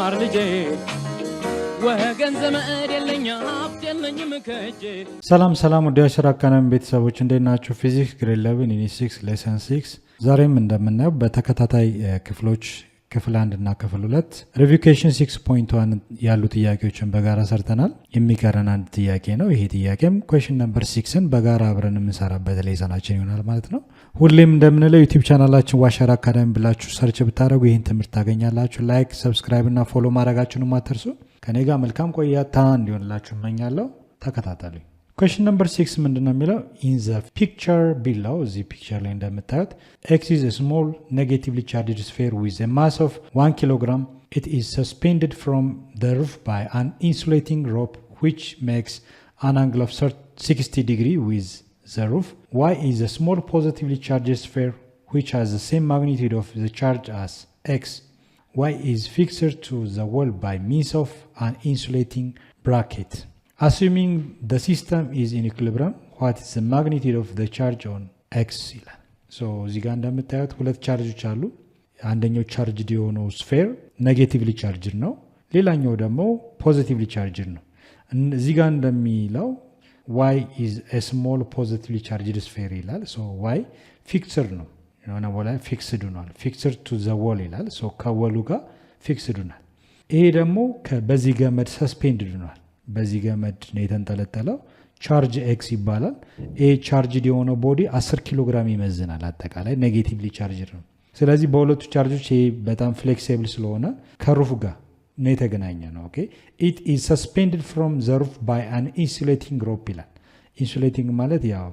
ተማር ልጄ ወገን ዘመድ የለኛ ሀብት የለኝም ከጄ። ሰላም ወደ አሸራ አካዳሚ ቤተሰቦች እንዴት ናችሁ? ፊዚክስ ግሬድ 11 ዩኒት 6 ሌሰን 6 ዛሬም እንደምናየው በተከታታይ ክፍሎች ክፍል 1 እና ክፍል 2 ሪቪኬሽን 6.1 ያሉ ጥያቄዎችን በጋራ ሰርተናል። የሚቀረን አንድ ጥያቄ ነው። ይሄ ጥያቄም ኩዌስችን ነምበር 6ን በጋራ አብረን የምንሰራበት ሌሰናችን ይሆናል ማለት ነው። ሁሌም እንደምንለው ዩቲዩብ ቻናላችን ዋሸራ አካዳሚ ብላችሁ ሰርች ብታደርጉ ይህን ትምህርት ታገኛላችሁ። ላይክ፣ ሰብስክራይብ እና ፎሎ ማድረጋችሁን አትርሱ። ከኔ ጋር መልካም ቆይታ እንዲሆንላችሁ እመኛለሁ። ተከታተሉኝ። Question number 6 ምንድነው የሚለው? In the picture below, the picture ላይ እንደምታዩት X is a small negatively charged sphere with a mass of 1 kilogram. It is suspended from the roof by an insulating rope which makes an angle of 60 degrees with the roof. Y is a small positively charged sphere which has the same magnitude of the charge as X. Y is fixed to the wall by means of an insulating bracket. Assuming the system is in equilibrium, what is the magnitude of the charge on X? So እዚህ ጋር እንደምታዩት ሁለት ቻርጆች አሉ። አንደኛው ቻርጅድ የሆነው ስፌር ኔጌቲቭሊ ቻርጅድ ነው፣ ሌላኛው ደግሞ ፖዚቲቭሊ ቻርጅድ ነው። እዚህ ጋር እንደሚለው y is a small positively charged sphere ይላል። so y ፊክስድ ነው፣ የሆነ ቦታ ፊክስድ ሆኗል። ፊክስድ to the wall ይላል። so ከወሉ ጋር ፊክስድ ሆኗል። ይሄ ደግሞ በዚህ ገመድ ሰስፔንድድ ሆኗል። በዚህ ገመድ ነው የተንጠለጠለው። ቻርጅ ኤክስ ይባላል። ይሄ ቻርጅድ የሆነው ቦዲ 10 ኪሎ ግራም ይመዝናል። አጠቃላይ ኔጌቲቭሊ ቻርጅድ ነው። ስለዚህ በሁለቱ ቻርጆች ይሄ በጣም ፍሌክሲብል ስለሆነ ከሩፍ ጋር ነው የተገናኘ ነው። ኦኬ ኢት ኢዝ ሰስፔንድድ ፍሮም ዘ ሩፍ ባይ አን ኢንሱሌቲንግ ሮፕ ይላል። ኢንሱሌቲንግ ማለት ያው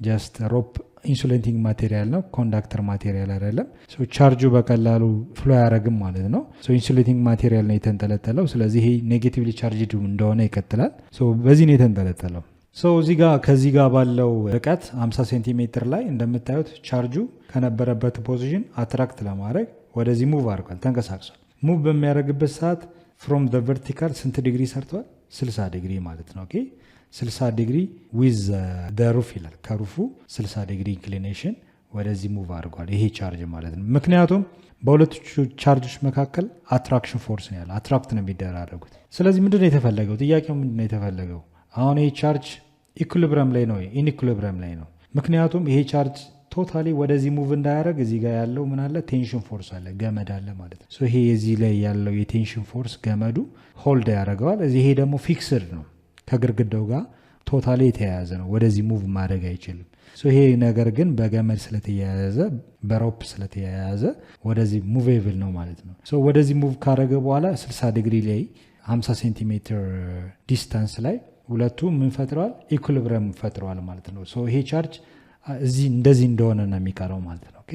ጀስት ሮፕ ኢንሱሌቲንግ ማቴሪያል ነው፣ ኮንዳክተር ማቴሪያል አይደለም። ሶ ቻርጁ በቀላሉ ፍሎ ያረግም ማለት ነው። ሶ ኢንሱሌቲንግ ማቴሪያል ነው የተንጠለጠለው። ስለዚህ ይሄ ኔጌቲቭሊ ቻርጅድ እንደሆነ ይቀጥላል። ሶ በዚህ ነው የተንጠለጠለው። ሶ እዚህ ጋር ከዚህ ጋር ባለው ርቀት 50 ሴንቲሜትር ላይ እንደምታዩት ቻርጁ ከነበረበት ፖዚሽን አትራክት ለማድረግ ወደዚህ ሙቭ አድርጓል፣ ተንቀሳቅሷል። ሙቭ በሚያደርግበት ሰዓት ፍሮም ዘ ቨርቲካል ስንት ዲግሪ ሰርቷል? 60 ዲግሪ ማለት ነው። ኦኬ 60 ዲግሪ ዊዝ ዘ ሩፍ ይላል። ከሩፉ 60 ዲግሪ ኢንክሊኔሽን ወደዚህ ሙቭ አድርጓል ይሄ ቻርጅ ማለት ነው። ምክንያቱም በሁለቱ ቻርጆች መካከል አትራክሽን ፎርስ ነው ያለው፣ አትራክት ነው የሚደራረጉት። ስለዚህ ምንድነው የተፈለገው? ጥያቄው ምንድነው የተፈለገው? አሁን ይሄ ቻርጅ ኢኩሊብረም ላይ ነው፣ ኢንኢኩሊብረም ላይ ነው። ምክንያቱም ይሄ ቻርጅ ቶታሊ ወደዚህ ሙቭ እንዳያደርግ እዚህ ጋር ያለው ምን አለ? ቴንሽን ፎርስ አለ፣ ገመድ አለ ማለት ነው። ሶ ይሄ እዚህ ላይ ያለው የቴንሽን ፎርስ ገመዱ ሆልድ ያደርገዋል። ይሄ ደግሞ ፊክስድ ነው፣ ከግርግዳው ጋር ቶታሊ የተያያዘ ነው። ወደዚህ ሙቭ ማድረግ አይችልም። ይሄ ነገር ግን በገመድ ስለተያያዘ በሮፕ ስለተያያዘ ወደዚህ ሙቬብል ነው ማለት ነው። ወደዚህ ሙቭ ካደረገ በኋላ 60 ዲግሪ ላይ 50 ሴንቲሜትር ዲስታንስ ላይ ሁለቱ ምን ፈጥረዋል? ኢኩሊብሪየም ፈጥረዋል ማለት ነው። ይሄ ቻርጅ እዚህ እንደዚህ እንደሆነ ነው የሚቀረው ማለት ነው። ኦኬ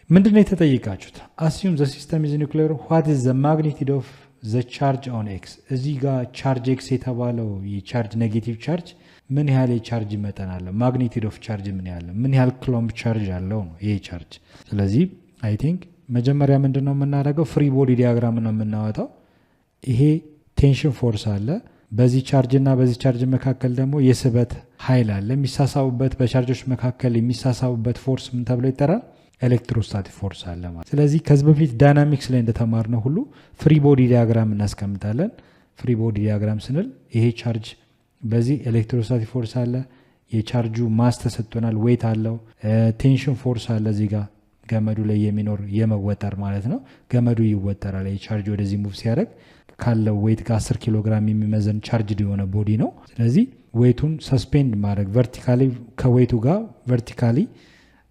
ምንድነው የተጠየቃችሁት? አሲዩም ዘ ሲስተም ኢዝ ኢን ኢኩሊብሪየም ዋት ኢዝ ዘ ማግኒቲዩድ ኦፍ ዘ ቻርጅ ኦን ኤክስ። እዚህ ጋር ቻርጅ ኤክስ የተባለው የቻርጅ ኔጌቲቭ ቻርጅ ምን ያህል የቻርጅ መጠን አለው? ማግኒቲዩድ ኦፍ ቻርጅ ምን ያህል ምን ያህል ክሎምብ ቻርጅ አለው ነው ይሄ ቻርጅ። ስለዚህ አይ ቲንክ መጀመሪያ ምንድነው የምናደርገው? ፍሪ ቦዲ ዲያግራም ነው የምናወጣው። ይሄ ቴንሽን ፎርስ አለ፣ በዚህ ቻርጅ እና በዚህ ቻርጅ መካከል ደግሞ የስበት ኃይል አለ። የሚሳሳቡበት በቻርጆች መካከል የሚሳሳቡበት ፎርስ ምን ተብሎ ይጠራል? ኤሌክትሮስታቲክ ፎርስ አለ ማለት። ስለዚህ ከዚህ በፊት ዳይናሚክስ ላይ እንደተማርነው ሁሉ ፍሪ ቦዲ ዲያግራም እናስቀምጣለን። ፍሪ ቦዲ ዲያግራም ስንል ይሄ ቻርጅ በዚህ ኤሌክትሮስታቲክ ፎርስ አለ፣ የቻርጁ ማስ ተሰጥቶናል፣ ዌት አለው፣ ቴንሽን ፎርስ አለ እዚህ ጋር ገመዱ ላይ የሚኖር የመወጠር ማለት ነው። ገመዱ ይወጠራል። የቻርጅ ወደዚህ ሙቭ ሲያደርግ ካለው ዌት ጋር 10 ኪሎ ግራም የሚመዘን ቻርጅድ የሆነ ቦዲ ነው። ስለዚህ ዌቱን ሰስፔንድ ማድረግ ቨርቲካሊ ከዌቱ ጋር ቨርቲካሊ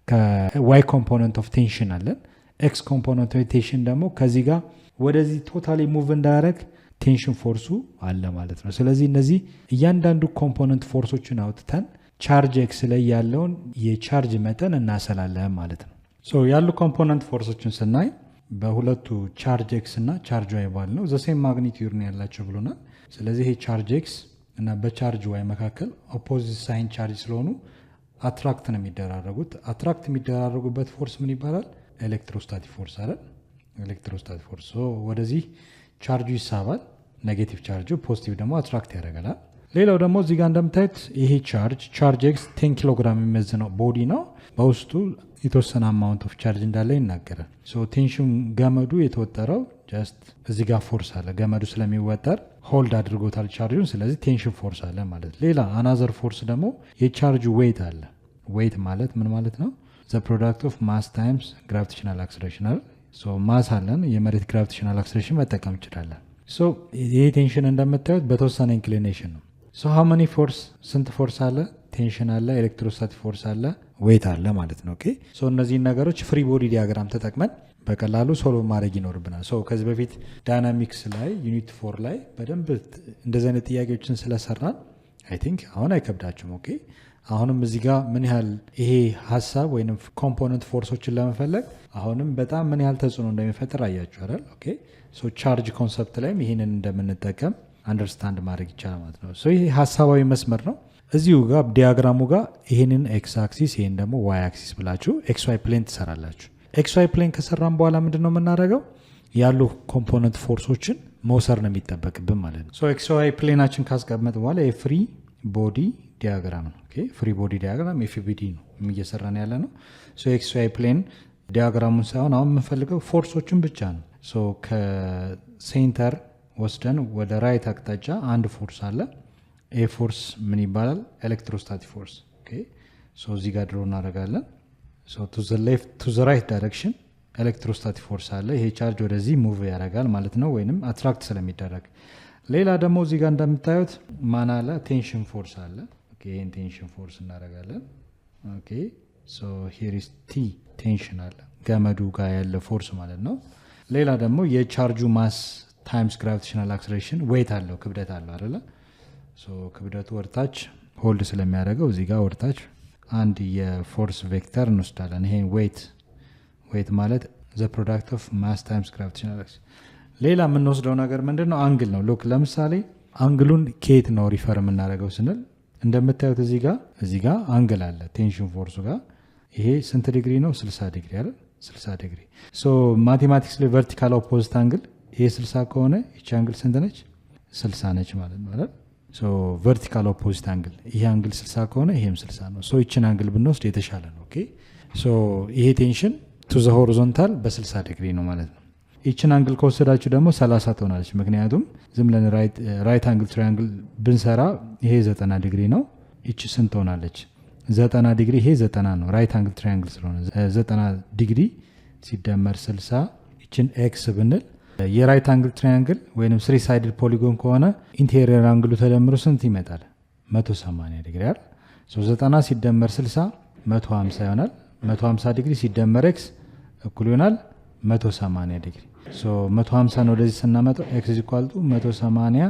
ከዋይ ኮምፖነንት ኦፍ ቴንሽን አለን። ኤክስ ኮምፖነንት ኦፍ ቴንሽን ደግሞ ከዚህ ጋር ወደዚህ ቶታሊ ሙቭ እንዳያደርግ ቴንሽን ፎርሱ አለ ማለት ነው። ስለዚህ እነዚህ እያንዳንዱ ኮምፖነንት ፎርሶችን አውጥተን ቻርጅ ኤክስ ላይ ያለውን የቻርጅ መጠን እናሰላለን ማለት ነው። ያሉ ኮምፖነንት ፎርሶችን ስናይ በሁለቱ ቻርጅ ኤክስ እና ቻርጅ ዋይ ባል ነው ዘሴም ማግኒቲዩድ ነው ያላቸው ብሎናል። ስለዚህ ይሄ ቻርጅ ኤክስ እና በቻርጅ ዋይ መካከል ኦፖዚት ሳይን ቻርጅ ስለሆኑ አትራክት ነው የሚደራረጉት። አትራክት የሚደራረጉበት ፎርስ ምን ይባላል? ኤሌክትሮስታቲክ ፎርስ አይደል? ኤሌክትሮስታቲክ ፎርስ። ወደዚህ ቻርጁ ይሳባል፣ ኔጌቲቭ ቻርጁ ፖዚቲቭ ደግሞ አትራክት ያደርጋል። ሌላው ደግሞ እዚህ ጋር እንደምታዩት ይሄ ቻርጅ ኤክስ 10 ኪሎ ግራም የሚመዝነው ቦዲ ነው። በውስጡ የተወሰነ አማውንት ኦፍ ቻርጅ እንዳለ ይናገራል። ሶ ቴንሽን ገመዱ የተወጠረው ጀስት እዚህ ጋር ፎርስ አለ። ገመዱ ስለሚወጠር ሆልድ አድርጎታል ቻርጁን። ስለዚህ ቴንሽን ፎርስ አለ ማለት። ሌላ አናዘር ፎርስ ደግሞ የቻርጁ ዌይት አለ። ዌይት ማለት ምን ማለት ነው? ዘ ፕሮዳክት ኦፍ ማስ ታይምስ ግራቪቴሽናል አክስለሬሽን አለ። ሶ ማስ አለን፣ የመሬት ግራቪቴሽናል አክስለሬሽን መጠቀም እንችላለን። ሶ ይሄ ቴንሽን እንደምታዩት በተወሰነ ኢንክሊኔሽን ነው። ሶ ሃው መኒ ፎርስ፣ ስንት ፎርስ አለ? ቴንሽን አለ፣ ኤሌክትሮስታቲክ ፎርስ አለ፣ ዌይት አለ ማለት ነው። ኦኬ ሶ እነዚህን ነገሮች ፍሪ ቦዲ ዲያግራም ተጠቅመን በቀላሉ ሶልቭ ማድረግ ይኖርብናል። ሶ ከዚህ በፊት ዳይናሚክስ ላይ ዩኒት 4 ላይ በደንብ እንደዚህ አይነት ጥያቄዎችን ስለሰራን አይ ቲንክ አሁን አይከብዳችሁም። ኦኬ አሁንም እዚህ ጋር ምን ያህል ይሄ ሀሳብ ወይም ኮምፖነንት ፎርሶችን ለመፈለግ አሁንም በጣም ምን ያህል ተጽዕኖ እንደሚፈጥር አያችሁ አይደል? ኦኬ ሶ ቻርጅ ኮንሰፕት ላይም ይሄንን እንደምንጠቀም አንደርስታንድ ማድረግ ይቻላል ማለት ነው። ሶ ይሄ ሀሳባዊ መስመር ነው። እዚሁ ጋር ዲያግራሙ ጋር ይሄንን ኤክስ አክሲስ ይሄን ደግሞ ዋይ አክሲስ ብላችሁ ኤክስ ዋይ ፕሌን ትሰራላችሁ። ኤክስ ዋይ ፕሌን ከሰራን በኋላ ምንድን ነው የምናደርገው? ያሉ ኮምፖነንት ፎርሶችን መውሰድ ነው የሚጠበቅብን ማለት ነው። ሶ ኤክስ ዋይ ፕሌናችን ካስቀመጥ በኋላ የፍሪ ቦዲ ዲያግራም ነው። ፍሪ ቦዲ ዲያግራም ኤፍቢዲ ነው እየሰራን ያለ ነው። ሶ ኤክስ ዋይ ፕሌን ዲያግራሙን ሳይሆን አሁን የምንፈልገው ፎርሶችን ብቻ ነው። ሶ ከሴንተር ወስደን ወደ ራይት አቅጣጫ አንድ ፎርስ አለ። ኤ ፎርስ ምን ይባላል? ኤሌክትሮስታቲክ ፎርስ። ሶ እዚህ ጋር ድሮ እናደርጋለን። ቱ ዘ ሌፍት ቱ ዘ ራይት ዳይሬክሽን ኤሌክትሮስታቲክ ፎርስ አለ። ይሄ ቻርጅ ወደዚህ ሙቭ ያደርጋል ማለት ነው፣ ወይንም አትራክት ስለሚደረግ። ሌላ ደግሞ እዚህ ጋር እንደምታዩት ማን አለ? ቴንሽን ፎርስ አለ። ይህን ቴንሽን ፎርስ እናደርጋለን። ኦኬ ሶ ሂር ኢዝ ቲ ቴንሽን አለ፣ ገመዱ ጋር ያለ ፎርስ ማለት ነው። ሌላ ደግሞ የቻርጁ ማስ ታይምስ ግራቪቴሽናል አክስለሬሽን ዌይት አለው፣ ክብደት አለው አይደለ? ሶ ክብደቱ ወርታች ሆልድ ስለሚያደርገው እዚህ ጋር ወርታች አንድ የፎርስ ቬክተር እንወስዳለን። ይሄ ዌይት ማለት ዘ ፕሮዳክት ኦፍ ማስ ታይምስ ግራቪቴሽናል አክስለሬሽን። ሌላ የምንወስደው ነገር ምንድን ነው? አንግል ነው። ሉክ ለምሳሌ አንግሉን ከየት ነው ሪፈር የምናደርገው ስንል እንደምታዩት እዚህ ጋር አንግል አለ ቴንሽን ፎርሱ ጋር። ይሄ ስንት ዲግሪ ነው? 60 ዲግሪ አይደል? 60 ዲግሪ። ሶ ማቴማቲክስ ላይ ቨርቲካል ኦፖዚት አንግል ይሄ 60 ከሆነ ይቺ አንግል ስንት ነች? 60 ነች ማለት ነው አይደል? ሶ ቨርቲካል ኦፖዚት አንግል ይሄ አንግል 60 ከሆነ ይሄም 60 ነው። ሶ ይችን አንግል ብንወስድ የተሻለ ነው። ኦኬ ሶ ይሄ ቴንሽን ቱ ዘ ሆሪዞንታል በ60 ዲግሪ ነው ማለት ነው። ይችን አንግል ከወሰዳችሁ ደግሞ 30 ትሆናለች። ምክንያቱም ዝም ብለን ራይት አንግል ትራያንግል ብንሰራ ይሄ 90 ዲግሪ ነው። ይቺ ስንት ትሆናለች? 90 ዲግሪ። ይሄ 90 ነው ራይት አንግል ትራያንግል ስለሆነ 90 ዲግሪ ሲደመር 60 ይችን ኤክስ ብንል የራይት አንግል ትራያንግል ወይም ስሪ ሳይድድ ፖሊጎን ከሆነ ኢንቴሪየር አንግሉ ተደምሮ ስንት ይመጣል? 180 ዲግሪ አይደል? 90 ሲደመር 60 150 ይሆናል። 150 ዲግሪ ሲደመር ኤክስ እኩል ይሆናል 180 ዲግሪ። 150 ነው ወደዚህ ስናመጣው ኤክስ ኢኳል ቱ 180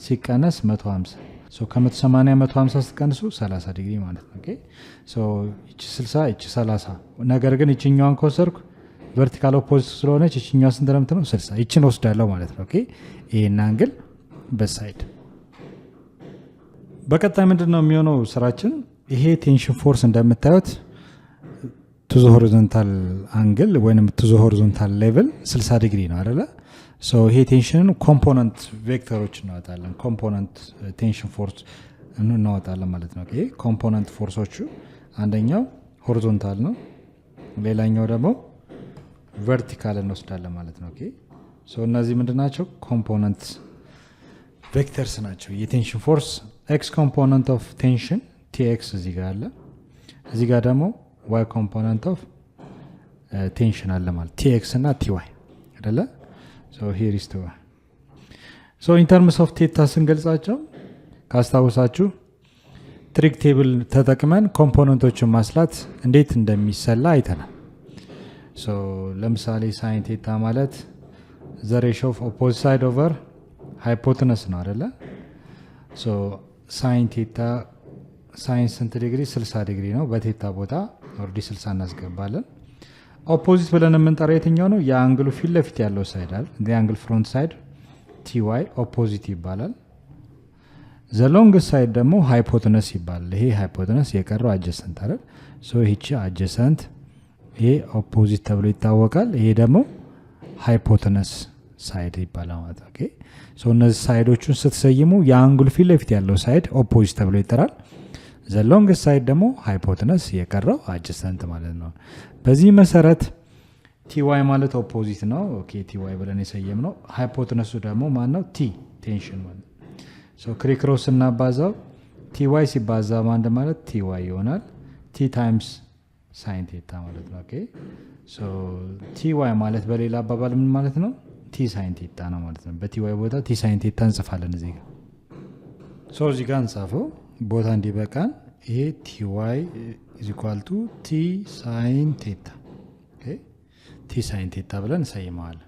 ሲቀነስ 150። ከ180 150 ስትቀንሱ 30 ዲግሪ ማለት ነው። ይቺ 60 ይቺ 30። ነገር ግን ይችኛዋን ከወሰድኩ ቨርቲካል ኦፖዚት ስለሆነች ይችኛዋ ስንት ነው የምትሆነው? 60። ይችን ወስዳለሁ ማለት ነው። ይሄን አንግል በሳይድ። በቀጣይ ምንድን ነው የሚሆነው ስራችን? ይሄ ቴንሽን ፎርስ እንደምታዩት ቱ ዘ ሆሪዞንታል አንግል ወይም ቱ ዘ ሆሪዞንታል ሌቭል 60 ዲግሪ ነው አይደለ? ይሄ ቴንሽንን ኮምፖነንት ቬክተሮች እናወጣለን። ኮምፖነንት ቴንሽን ፎርስ እናወጣለን ማለት ነው። ኮምፖነንት ፎርሶቹ አንደኛው ሆሪዞንታል ነው፣ ሌላኛው ደግሞ ቨርቲካል እንወስዳለን ማለት ነው። እነዚህ ምንድናቸው? ኮምፖነንት ቬክተርስ ናቸው። የቴንሽን ፎርስ ኤክስ ኮምፖነንት ኦፍ ቴንሽን ቲኤክስ እዚህ ጋር አለ፣ እዚህ ጋር ደግሞ ዋይ ኮምፖነንት ኦፍ ቴንሽን አለ ማለት ቲኤክስ እና ቲዋይ አይደለ? ሂር ኢዝ ቲዋይ። ኢን ተርምስ ኦፍ ቴታ ስንገልጻቸው ካስታወሳችሁ ትሪክ ቴብል ተጠቅመን ኮምፖነንቶችን ማስላት እንዴት እንደሚሰላ አይተናል። ለምሳሌ ሳይን ቴታ ማለት ዘ ሬሾ ኦፍ ኦፖዚት ሳይድ ኦቨር ሃይፖተነስ ነው አይደለ? ሳይን ቴታ ሳይን ስንት ዲግሪ? 60 ዲግሪ ነው። በቴታ ቦታ ኦልሬዲ 60 እናስገባለን። ኦፖዚት ብለን የምንጠራ የትኛው ነው? የአንግሉ ፊት ለፊት ያለው ሳይድ አለ። የአንግል ፍሮንት ሳይድ ቲዋይ ኦፖዚት ይባላል። ዘ ሎንግ ሳይድ ደግሞ ሃይፖተነስ ይባላል። ይሄ ሃይፖተነስ የቀረው አጀሰንት አይደል? ይቺ አጀሰንት ይሄ ኦፖዚት ተብሎ ይታወቃል። ይሄ ደግሞ ሃይፖተነስ ሳይድ ይባላል ማለት ነው። እነዚህ ሳይዶቹን ስትሰይሙ የአንግሉ ፊት ለፊት ያለው ሳይድ ኦፖዚት ተብሎ ይጠራል። ዘ ሎንግስት ሳይድ ደግሞ ሃይፖትነስ የቀረው አጀሰንት ማለት ነው። በዚህ መሰረት ቲዋይ ማለት ኦፖዚት ነው። ኦኬ ቲዋይ ብለን የሰየም ነው። ሃይፖትነሱ ደግሞ ማን ነው? ቲ ቴንሽን ማለት ሶ ክሪክሮስ እናባዛው ቲዋይ ሲባዛ ማንድ ማለት ቲዋይ ይሆናል። ቲ ታይምስ ሳይን ቴታ ማለት ነው። ኦኬ ሶ ቲዋይ ማለት በሌላ አባባል ምን ማለት ነው? ቲ ሳይን ቴታ ነው ማለት ነው። በቲዋይ ቦታ ቲ ሳይን ቴታ እንጽፋለን እዚህ ጋር። ሶ እዚህ ጋር እንጻፈው ቦታ እንዲበቃን ይሄ ቲዋይ ኢዝ ኢኳል ቱ ቲ ሳይን ቴታ። ኦኬ ቲ ሳይን ቴታ ብለን እንሰይመዋለን።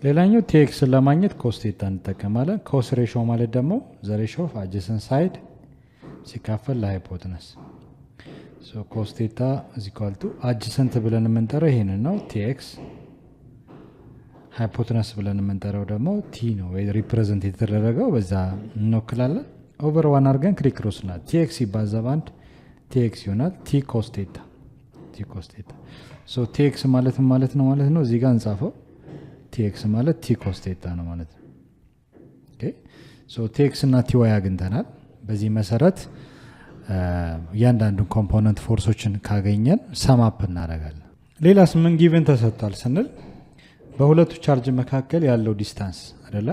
ሌላኛው ቲኤክስን ለማግኘት ኮስ ቴታ እንጠቀማለን። ኮስ ሬሾ ማለት ደግሞ ዘ ሬሾ ኦፍ አጀሰንት ሳይድ ሲካፈል ለሃይፖትነስ። ሶ ኮስ ቴታ ኢዝ ኢኳል ቱ አጀሰንት ብለን የምንጠራው ይሄንን ነው ቲኤክስ፣ ሃይፖትነስ ብለን የምንጠራው ደግሞ ቲ ነው ወይ ሪፕሬዘንት የተደረገው በዛ እንወክላለን። ኦቨር ዋን አድርገን ክሪክሮስ ና ቲኤክስ ይባዛ ባንድ ቲኤክስ ይሆናል ቲ ኮስ ቴታ። ቲ ኮስ ቴታ ሶ ቲኤክስ ማለት ነው ማለት ነው እዚህ ጋር እንጻፈው ቲኤክስ ማለት ቲ ኮስ ቴታ ነው ማለት ነው። ኦኬ ሶ ቲኤክስ እና ቲዋይ አግኝተናል። በዚህ መሰረት እያንዳንዱን ኮምፖነንት ፎርሶችን ካገኘን ሰማፕ እናደርጋለን። ሌላስ ምን ጊቨን ተሰጥቷል ስንል በሁለቱ ቻርጅ መካከል ያለው ዲስታንስ አይደለ?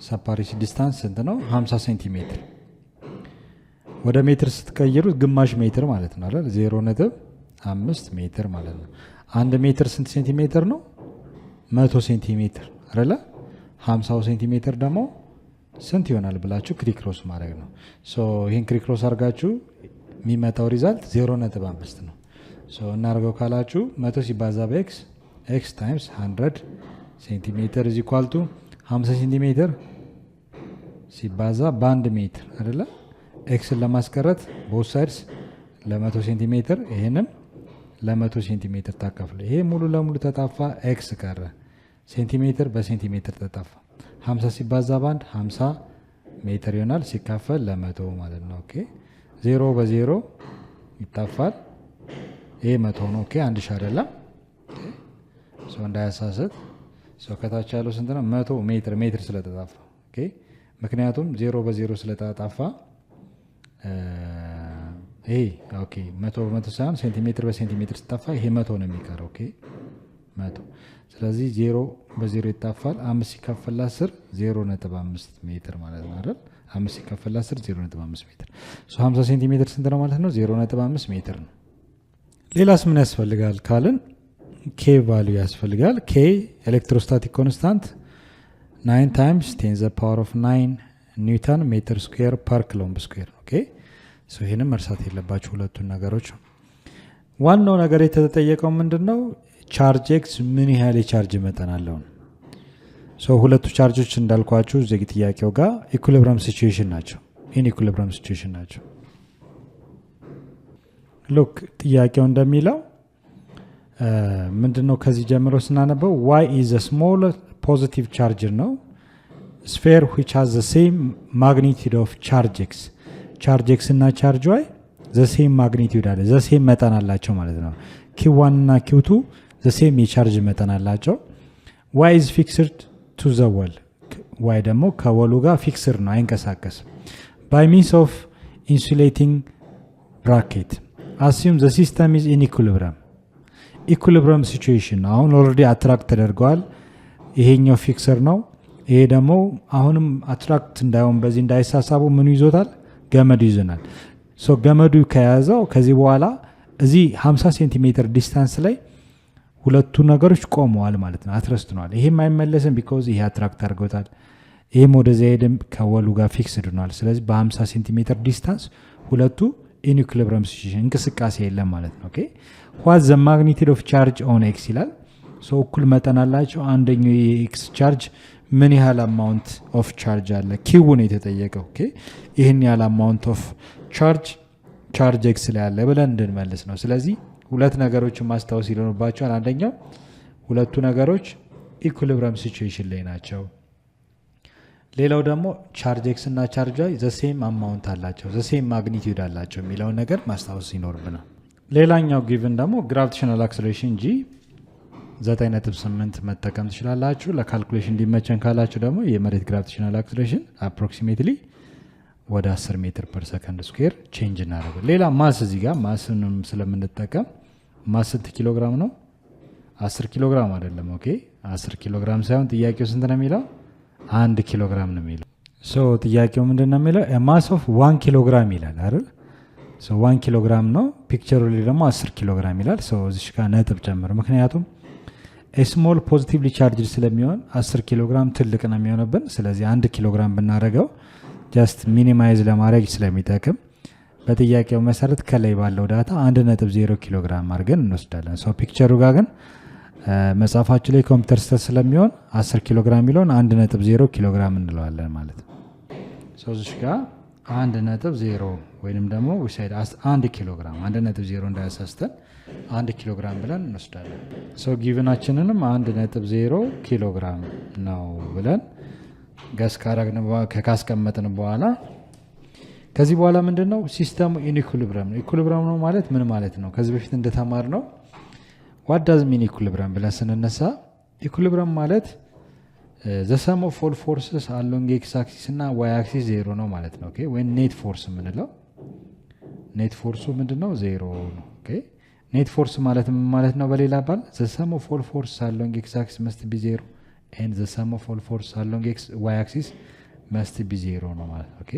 ሰፓሬሲ ዲስታንስ ስንት ነው? 50 ሴንቲሜትር። ወደ ሜትር ስትቀይሩት ግማሽ ሜትር ማለት ነው አይደል? 0.5 ሜትር ማለት ነው። 1 ሜትር ስንት ሴንቲሜትር ነው? 100 ሴንቲሜትር አይደለ? 50 ሴንቲሜትር ደግሞ ስንት ይሆናል ብላችሁ ክሪክሮስ ማድረግ ነው። ሶ ይሄን ክሪክሮስ አድርጋችሁ የሚመጣው ሪዛልት 0.5 ነው። ሶ እናርገው ካላችሁ 100 ሲባዛ በኤክስ ኤክስ ታይምስ 100 ሴንቲሜትር ኢዝ ኢኳል ቱ 50 ሴንቲሜትር ሲባዛ በ1 ሜትር አይደለ? ኤክስን ለማስቀረት ቦት ሳይድስ ለ100 ሴንቲሜትር ይሄንም ለ100 ሴንቲሜትር ታከፍሉ። ይሄ ሙሉ ለሙሉ ተጣፋ፣ ኤክስ ቀረ፣ ሴንቲሜትር በሴንቲሜትር ተጣፋ። 50 ሲባዛ ባንድ 50 ሜትር ይሆናል ሲካፈል ለ100 ማለት ነው። ኦኬ 0 በ0 ይጣፋል። ይሄ 100 ነው። ኦኬ 1000 አይደለም። ሶ እንዳያሳስት ሶ ከታች ያለው ስንት ነው? 100 ሜትር ስለተጣፋ። ኦኬ ምክንያቱም 0 በ0 ስለተጣፋ ይሄ ኦኬ 100 በ100 ሳይሆን ሴንቲሜትር በሴንቲሜትር ሲጣፋ ይሄ 100 ነው የሚቀረው። ኦኬ 100 ስለዚህ 0 በ0 ይጣፋል። 5 ሲካፈል 10 0.5 ሜትር ማለት ነው አይደል? 5 ሲካፈል 10 0.5 ሜትር። ሶ 50 ሴንቲሜትር ስንት ነው ማለት ነው? 0.5 ሜትር ነው። ሌላስ ምን ያስፈልጋል ካልን ኬ ቫልዩ ያስፈልጋል። ኬ ኤሌክትሮስታቲክ ኮንስታንት 9 ታይምስ 10 ዘ ፓወር ኦፍ 9 ኒውተን ሜትር ስኩዌር ፐር ኩሎምብ ስኩዌር። ኦኬ ሶ ይሄንን መርሳት የለባችሁ ሁለቱን ነገሮች። ዋናው ነገር የተጠየቀው ምንድነው? ቻርጅ ኤክስ ምን ያህል የቻርጅ መጠን አለው። ሶ ሁለቱ ቻርጆች እንዳልኳችሁ እዚህ ጥያቄው ጋር ኢኩሊብሪየም ሲቹዌሽን ናቸው፣ ኢን ኢኩሊብሪየም ሲቹዌሽን ናቸው። ሉክ ጥያቄው እንደሚለው ምንድነው? ከዚህ ጀምሮ ስናነበው y is a small positive charge ነው sphere which has the same magnitude of charge x charge x እና charge y the same magnitude አለ the same መጠን አላቸው ማለት ነው። q1 እና q2 the same የቻርጅ መጠን አላቸው። y is fixed to the wall y ደግሞ ከወሉ ጋር ፊክስድ ነው አይንቀሳቀስም። by means of insulating bracket assume the system is in equilibrium ኢኩሊብሪየም ሲቹዌሽን አሁን ኦልሬዲ አትራክት ተደርገዋል። ይሄኛው ፊክሰር ነው፣ ይሄ ደግሞ አሁንም አትራክት እንዳይሆን በዚህ እንዳይሳሳቡ ምኑ ይዞታል? ገመዱ ይዘናል። ሶ ገመዱ ከያዘው ከዚህ በኋላ እዚህ 50 ሴንቲሜትር ዲስታንስ ላይ ሁለቱ ነገሮች ቆመዋል ማለት ነው፣ አትረስትነዋል። ይሄም አይመለስም ቢኮዝ ይሄ አትራክት አድርጎታል። ይሄም ወደዚያ ሄደም ከወሉ ጋር ፊክስድ ሆኗል። ስለዚህ በ50 ሴንቲሜትር ዲስታንስ ሁለቱ ኢን ኢኩሊብሪየም ሲቹዌሽን እንቅስቃሴ የለም ማለት ነው። ኦኬ what the magnitude of charge on x ይላል። ሶ እኩል መጠን አላቸው። አንደኛው የኤክስ ቻርጅ ምን ያህል አማውንት ኦፍ ቻርጅ አለ ኪው ነው የተጠየቀው። ኦኬ ይሄን ያህል አማውንት ኦፍ ቻርጅ ኤክስ ላይ አለ ብለን እንድንመልስ ነው። ስለዚህ ሁለት ነገሮችን ማስታወስ ይኖርባቸዋል። አንደኛው ሁለቱ ነገሮች ኢኩሊብሪየም ሲቹዌሽን ላይ ናቸው። ሌላው ደግሞ ቻርጅ ኤክስ እና ቻርጅ ዋይ ዘ ሴም አማውንት አላቸው፣ ዘ ሴም ማግኒቲዩድ አላቸው የሚለውን ነገር ማስታወስ ይኖርብናል። ሌላኛው ጊቭን ደግሞ ግራቪቴሽናል አክሰለሬሽን ጂ 9.8 መጠቀም ትችላላችሁ። ለካልኩሌሽን እንዲመቸን ካላችሁ ደግሞ የመሬት ግራቪቴሽናል አክሰለሬሽን አፕሮክሲሜትሊ ወደ 10 ሜትር ፐር ሰከንድ ስኩዌር ቼንጅ እናደርጋለን። ሌላ ማስ እዚህ ጋር ማስንም ስለምንጠቀም ማስ ስንት ኪሎ ግራም ነው? 10 ኪሎ ግራም አይደለም። ኦኬ 10 ኪሎ ግራም ሳይሆን ጥያቄው ስንት ነው የሚለው? 1 ኪሎ ግራም ነው የሚለው። ሶ ጥያቄው ምንድን ነው የሚለው? ማስ ኦፍ 1 ኪሎ ግራም ይላል አይደል? ሶ 1 ኪሎ ግራም ነው። ፒክቸሩ ላይ ደግሞ 10 ኪሎ ግራም ይላል። ሶ እዚህ ጋር ነጥብ ጨምር፣ ምክንያቱም ስሞል ፖዚቲቭሊ ቻርጅድ ስለሚሆን 10 ኪሎ ግራም ትልቅ ነው የሚሆንብን። ስለዚህ 1 ኪሎ ግራም ብናደርገው ጀስት ሚኒማይዝ ለማድረግ ስለሚጠቅም በጥያቄው መሰረት ከላይ ባለው ዳታ 1.0 ኪሎ ግራም አድርገን እንወስዳለን። ሶ ፒክቸሩ ጋር ግን መጽሐፋችሁ ላይ ኮምፒውተር ስህተት ስለሚሆን 10 ኪሎ ግራም የሚለውን 1.0 ኪሎ ግራም እንለዋለን ማለት ነው። ሶ እዚህ ጋር 1.0 ወይንም ደግሞ ዊሳይድ 1 ኪሎ ግራም 1.0 እንዳያሳስተን 1 ኪሎ ግራም ብለን እንወስዳለን። ሶ ጊቭናችንንም 1.0 ኪሎ ግራም ነው ብለን ገስ ካስቀመጥን በኋላ ከዚህ በኋላ ምንድን ነው ሲስተሙ ኢንኢኩሊብረም ነው። ኢኩሊብረም ነው ማለት ምን ማለት ነው? ከዚህ በፊት እንደተማር ነው ዋት ዳዝ ሚን ኢኩሊብረም ብለን ስንነሳ ኢኩሊብረም ማለት ዘ ሰም ኦፍ ኦል ፎርስስ አሎንግ ኤክስ አክሲስ እና ዋይ አክሲስ ዜሮ ነው ማለት ነው። ኦኬ ወይ ኔት ፎርስ የምንለው ኔት ፎርሱ ምንድነው? ዜሮ ነው። ኦኬ ኔት ፎርስ ማለት ምን ማለት ነው? በሌላ አባል ዘ ሰም ኦፍ ኦል ፎርስስ አሎንግ ኤክስ አክሲስ መስት ቢ ዜሮ ኤንድ ዘ ሰም ኦፍ ኦል ፎርስስ አሎንግ ኤክስ ዋይ አክሲስ መስት ቢ ዜሮ ነው ማለት ነው። ኦኬ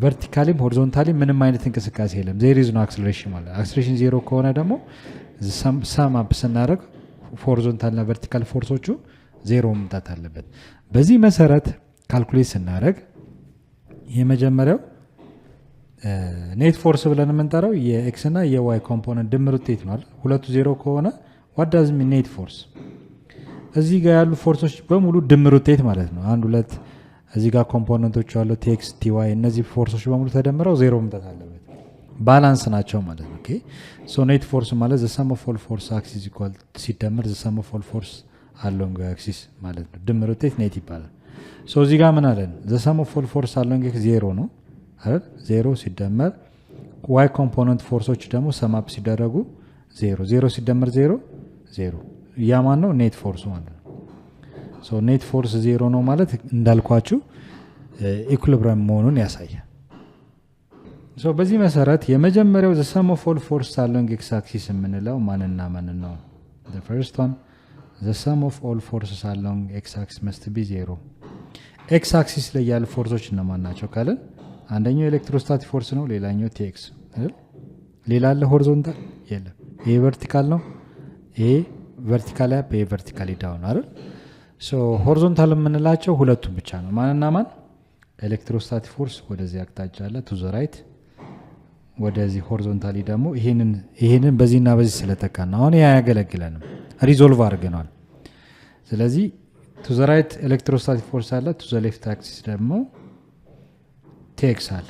ቨርቲካሊም ሆሪዞንታሊ ምንም አይነት እንቅስቃሴ የለም። ዜር ኢዝ ኖ አክሰለሬሽን ማለት አክሰለሬሽን ዜሮ ከሆነ ደግሞ ሰም አፕ ስናደርግ ሆሪዞንታል እና ቨርቲካል ፎርሶቹ ዜሮ መምጣት አለበት። በዚህ መሰረት ካልኩሌት ስናደርግ የመጀመሪያው ኔት ፎርስ ብለን የምንጠራው የኤክስ እና የዋይ ኮምፖነንት ድምር ውጤት ነው አይደል? ሁለቱ ዜሮ ከሆነ ዋት ዳዝ ሚን ኔት ፎርስ? እዚህ ጋር ያሉ ፎርሶች በሙሉ ድምር ውጤት ማለት ነው። አንድ ሁለት እዚህ ጋር ኮምፖነንቶች አሉ ቲኤክስ ቲዋይ፣ እነዚህ ፎርሶች በሙሉ ተደምረው ዜሮ መምጣት አለበት። ባላንስ ናቸው ማለት ነው። ኦኬ ሶ ኔት ፎርስ ማለት ዘ ሰም ኦፍ ኦል ፎርስ አክሲስ ኢኳል ሲደመር ዘ ሰም ኦፍ ኦል ፎርስ አሎንግ አክሲስ ማለት ነው። ድምር ውጤት ኔት ይባላል። ሶ እዚህ ጋር ምን አለን? ዘ ሰም ኦፍ ኦል ፎርስ አሎንግ ኤክስ ዜሮ ነው አይደል? ዜሮ ሲደመር ዋይ ኮምፖነንት ፎርሶች ደግሞ ሰም አፕ ሲደረጉ ዜሮ፣ ዜሮ ሲደመር ዜሮ ዜሮ። ያ ማን ነው? ኔት ፎርሱ ማለት ነው። ሶ ኔት ፎርስ ዜሮ ነው ማለት እንዳልኳችሁ ኢኩሊብረም መሆኑን ያሳያል። ሶ በዚህ መሰረት የመጀመሪያው ዘ ሰም ኦፍ ኦል ፎርስ አሎንግ ኤክስ አክሲስ የምንለው ማንና ማን ነው? ዘ ፈርስት ዋን ዘ ሰም ኦፍ ኦል ፎርስስ አሎንግ ኤክስ አክሲስ መስት ቢ ዜሮ። ኤክስ አክሲስ ላይ ያሉ ፎርሶች እነማን ናቸው ካለን አንደኛው ኤሌክትሮስታቲክ ፎርስ ነው፣ ሌላኛው ቲኤክስ አይደል? ሌላ አለ ሆሪዞንታል የለም። ይሄ ቨርቲካል ነው፣ ይሄ ቨርቲካል አፕ፣ ይሄ ቨርቲካል ዳውን አይደል? ሶ ሆሪዞንታል የምንላቸው ሁለቱም ብቻ ነው። ማንና ማን? ኤሌክትሮስታቲክ ፎርስ ወደዚህ አቅጣጫ አለ ቱ ዘ ራይት፣ ወደዚህ ሆሪዞንታሊ ደግሞ ይሄንን በዚህና በዚህ ስለተካና አሁን ያ ያገለግለንም ሪዞልቭ አድርገናል። ስለዚህ ቱ ዘ ራይት ኤሌክትሮስታቲክ ፎርስ አለ፣ ቱ ዘ ሌፍት አክሲስ ደግሞ ቲኤክስ አለ።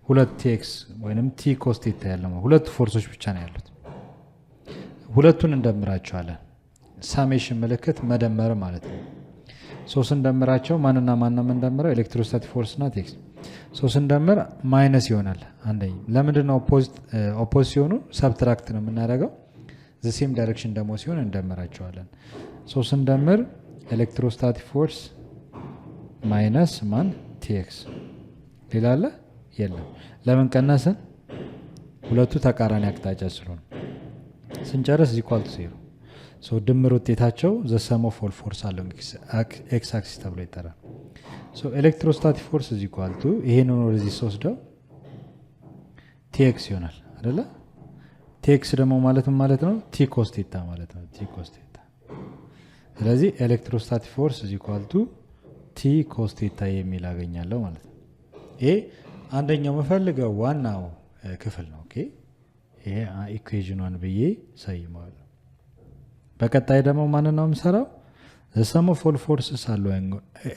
ሁለት ቲኤክስ ወይንም ቲ ኮስ ቴታ ያለው ሁለቱ ፎርሶች ብቻ ነው ያሉት። ሁለቱን እንደምራቸዋለን። ሳሜሽን ምልክት መደመር ማለት ነው። ሶስት እንደምራቸው ማንና ማን ነው የምንደምረው? ኤሌክትሮስታቲክ ፎርስ እና ቲኤክስ። ሶስት እንደምር ማይነስ ይሆናል። አንደኛ ለምንድን ነው ኦፖዝ ሲሆኑ ሰብትራክት ነው የምናደርገው። ዘ ሴም ዳይሬክሽን ደግሞ ሲሆን እንደምራቸዋለን። ሶስት እንደምር ኤሌክትሮስታቲክ ፎርስ ማይነስ ማን? ቲኤክስ። ሌላ አለ? የለም። ለምን ቀነስን? ሁለቱ ተቃራኒ አቅጣጫ ስለሆነ። ስንጨርስ ኢኳል ቱ ዜሮ። ሶ ድምር ውጤታቸው ዘ ሰም ኦፍ ኦል ፎርስ አሎንግ ኤክስ አክሲስ ተብሎ ይጠራል። ሶ ኤሌክትሮስታቲክ ፎርስ ኢዝ ኢኳል ቱ ይሄንን ወደዚህ ወስደው ቲኤክስ ይሆናል አይደለ? ቲኤክስ ደግሞ ማለት ነው ቲ ኮስ ቴታ ማለት ነው። ቲ ኮስ ቴታ። ስለዚህ ኤሌክትሮስታቲክ ፎርስ ኢዝ ኢኳል ቱ ቲ ኮስ ቴታ የሚል አገኛለሁ ማለት ነው። ይሄ አንደኛው መፈልገው ዋናው ክፍል ነው። ኦኬ ይሄ ኢኩዌሽኑን ብዬ ሰይመዋለሁ። በቀጣይ ደግሞ ማን ነው የምሰራው? ዘ ሰም ኦፍ ኦል ፎርስስ አሎንግ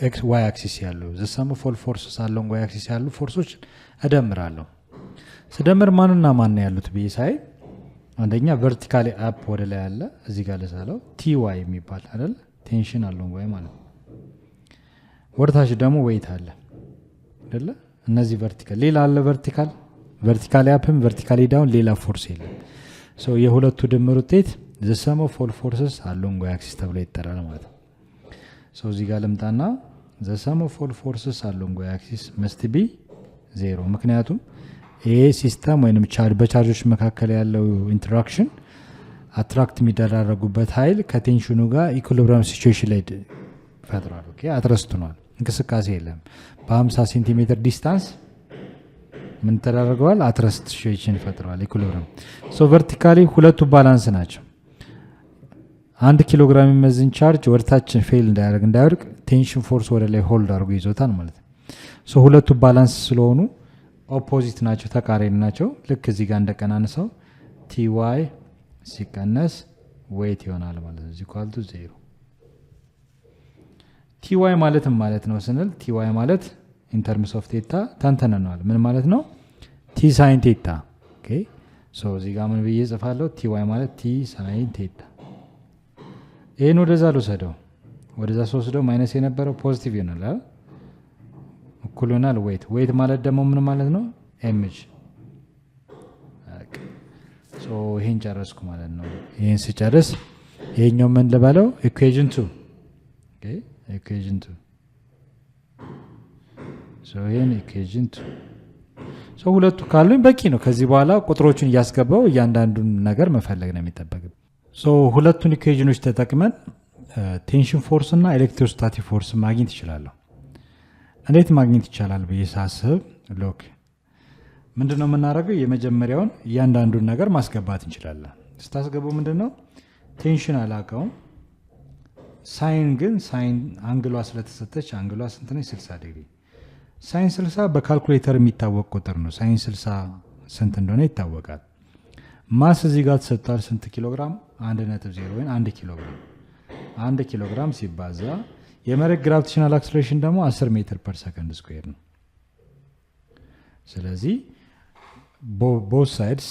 ኤክስ ዋይ አክሲስ ያለው ዘ ሰም ኦፍ ኦል ፎርስስ አሎንግ ዋይ አክሲስ ያሉ ፎርሶች እደምራለሁ። ስደምር ማንና ማን ያሉት ብዬ ሳይ አንደኛ ቨርቲካሊ አፕ ወደ ላይ አለ፣ እዚህ ጋር ለሳለው ቲ ዋይ የሚባል አይደል? ቴንሽን አሎንግ ዋይ ማለት ነው። ወርታች ደግሞ ዌይት አለ አይደለ? እነዚህ ቨርቲካል ሌላ አለ ቨርቲካሊ አፕም ቨርቲካሊ ዳውን ሌላ ፎርስ የለም። ሶ የሁለቱ ድምር ውጤት ዘ ሰም ኦፍ ኦል ፎርስስ አሎንግ ዋይ አክሲስ ተብሎ ይጠራል ማለት ነው። ሶ እዚህ ጋር ልምጣና ዘ ሰም ኦፍ ኦል ፎርስስ አሎንግ ዋይ አክሲስ መስት ቢ 0 ምክንያቱም ይሄ ሲስተም ወይንም በቻርጆች መካከል ያለው ኢንተራክሽን አትራክት የሚደራረጉበት ኃይል ከቴንሽኑ ጋር ኢኩሊብሪየም ሲቹዌሽን ላይ ፈጥሯል። ኦኬ አትረስቱኗል። እንቅስቃሴ የለም። በ50 ሴንቲሜትር ዲስታንስ ምን ተደረገዋል? አትረስት ሲቹዌሽን ፈጥሯል። ኢኩሊብሪየም ሶ ቨርቲካሊ ሁለቱ ባላንስ ናቸው። 1 ኪሎ ግራም የሚመዝን ቻርጅ ወደታችን ፌል እንዳይወድቅ ቴንሽን ፎርስ ወደ ላይ ሆልድ አድርጎ ይዞታል ማለት ነው። ሶ ሁለቱ ባላንስ ስለሆኑ ኦፖዚት ናቸው፣ ተቃራኒ ናቸው። ልክ እዚህ ጋር እንደቀናንሰው ቲዋይ ሲቀነስ ዌይት ይሆናል ማለት ነው። ኢኳል ቱ 0 ቲዋይ ማለትም ማለት ነው ስንል ቲዋይ ማለት ኢን ተርምስ ኦፍ ቴታ ተንተነናል። ምን ማለት ነው? ቲ ሳይን ቴታ። ኦኬ ሶ እዚህ ጋር ምን ብዬ ጽፋለሁ? ቲዋይ ማለት ቲ ሳይን ቴታ። ይሄን ወደዛ ልወሰደው፣ ወደዛ ስወስደው ማይነስ የነበረው ፖዚቲቭ ይሆናል አይደል? እኩል ይሆናል ዌይት። ዌይት ማለት ደግሞ ምን ማለት ነው? ኤምጂ። ሶ ይሄን ጨረስኩ ማለት ነው። ይሄን ሲጨርስ ይሄኛው ምን ልበለው? ኢኩዌሽን 2። ኦኬ ኢኩዌሽን 2 ሶ ይሄን ኢኩዌሽን 2 ሶ ሁለቱ ካሉኝ በቂ ነው። ከዚህ በኋላ ቁጥሮችን እያስገባው እያንዳንዱን ነገር መፈለግ ነው የሚጠበቅብን። ሶ ሁለቱን ኢኩዌሽኖች ተጠቅመን ቴንሽን ፎርስ እና ኤሌክትሮስታቲክ ፎርስ ማግኘት ይችላለሁ። እንዴት ማግኘት ይቻላል ብዬ ሳስብ ሎክ ምንድነው የምናደርገው? የመጀመሪያውን እያንዳንዱን ነገር ማስገባት እንችላለን። ስታስገቡ ምንድነው ቴንሽን አላውቀውም፣ ሳይን ግን ሳይን አንግሏ ስለተሰጠች አንግሏ ስንት ነች? 60 ዲግሪ። ሳይን 60 በካልኩሌተር የሚታወቅ ቁጥር ነው። ሳይን 60 ስንት እንደሆነ ይታወቃል። ማስ እዚህ ጋር ተሰጥቷል። ስንት ኪሎ ግራም? 1.0 ወይም 1 ኪሎ ግራም። 1 ኪሎ ግራም ሲባዛ የመሬት ግራቪቴሽናል አክሰለሬሽን ደግሞ 10 ሜትር ፐር ሰከንድ ስኩዌር ነው። ስለዚህ ቦት ሳይድስ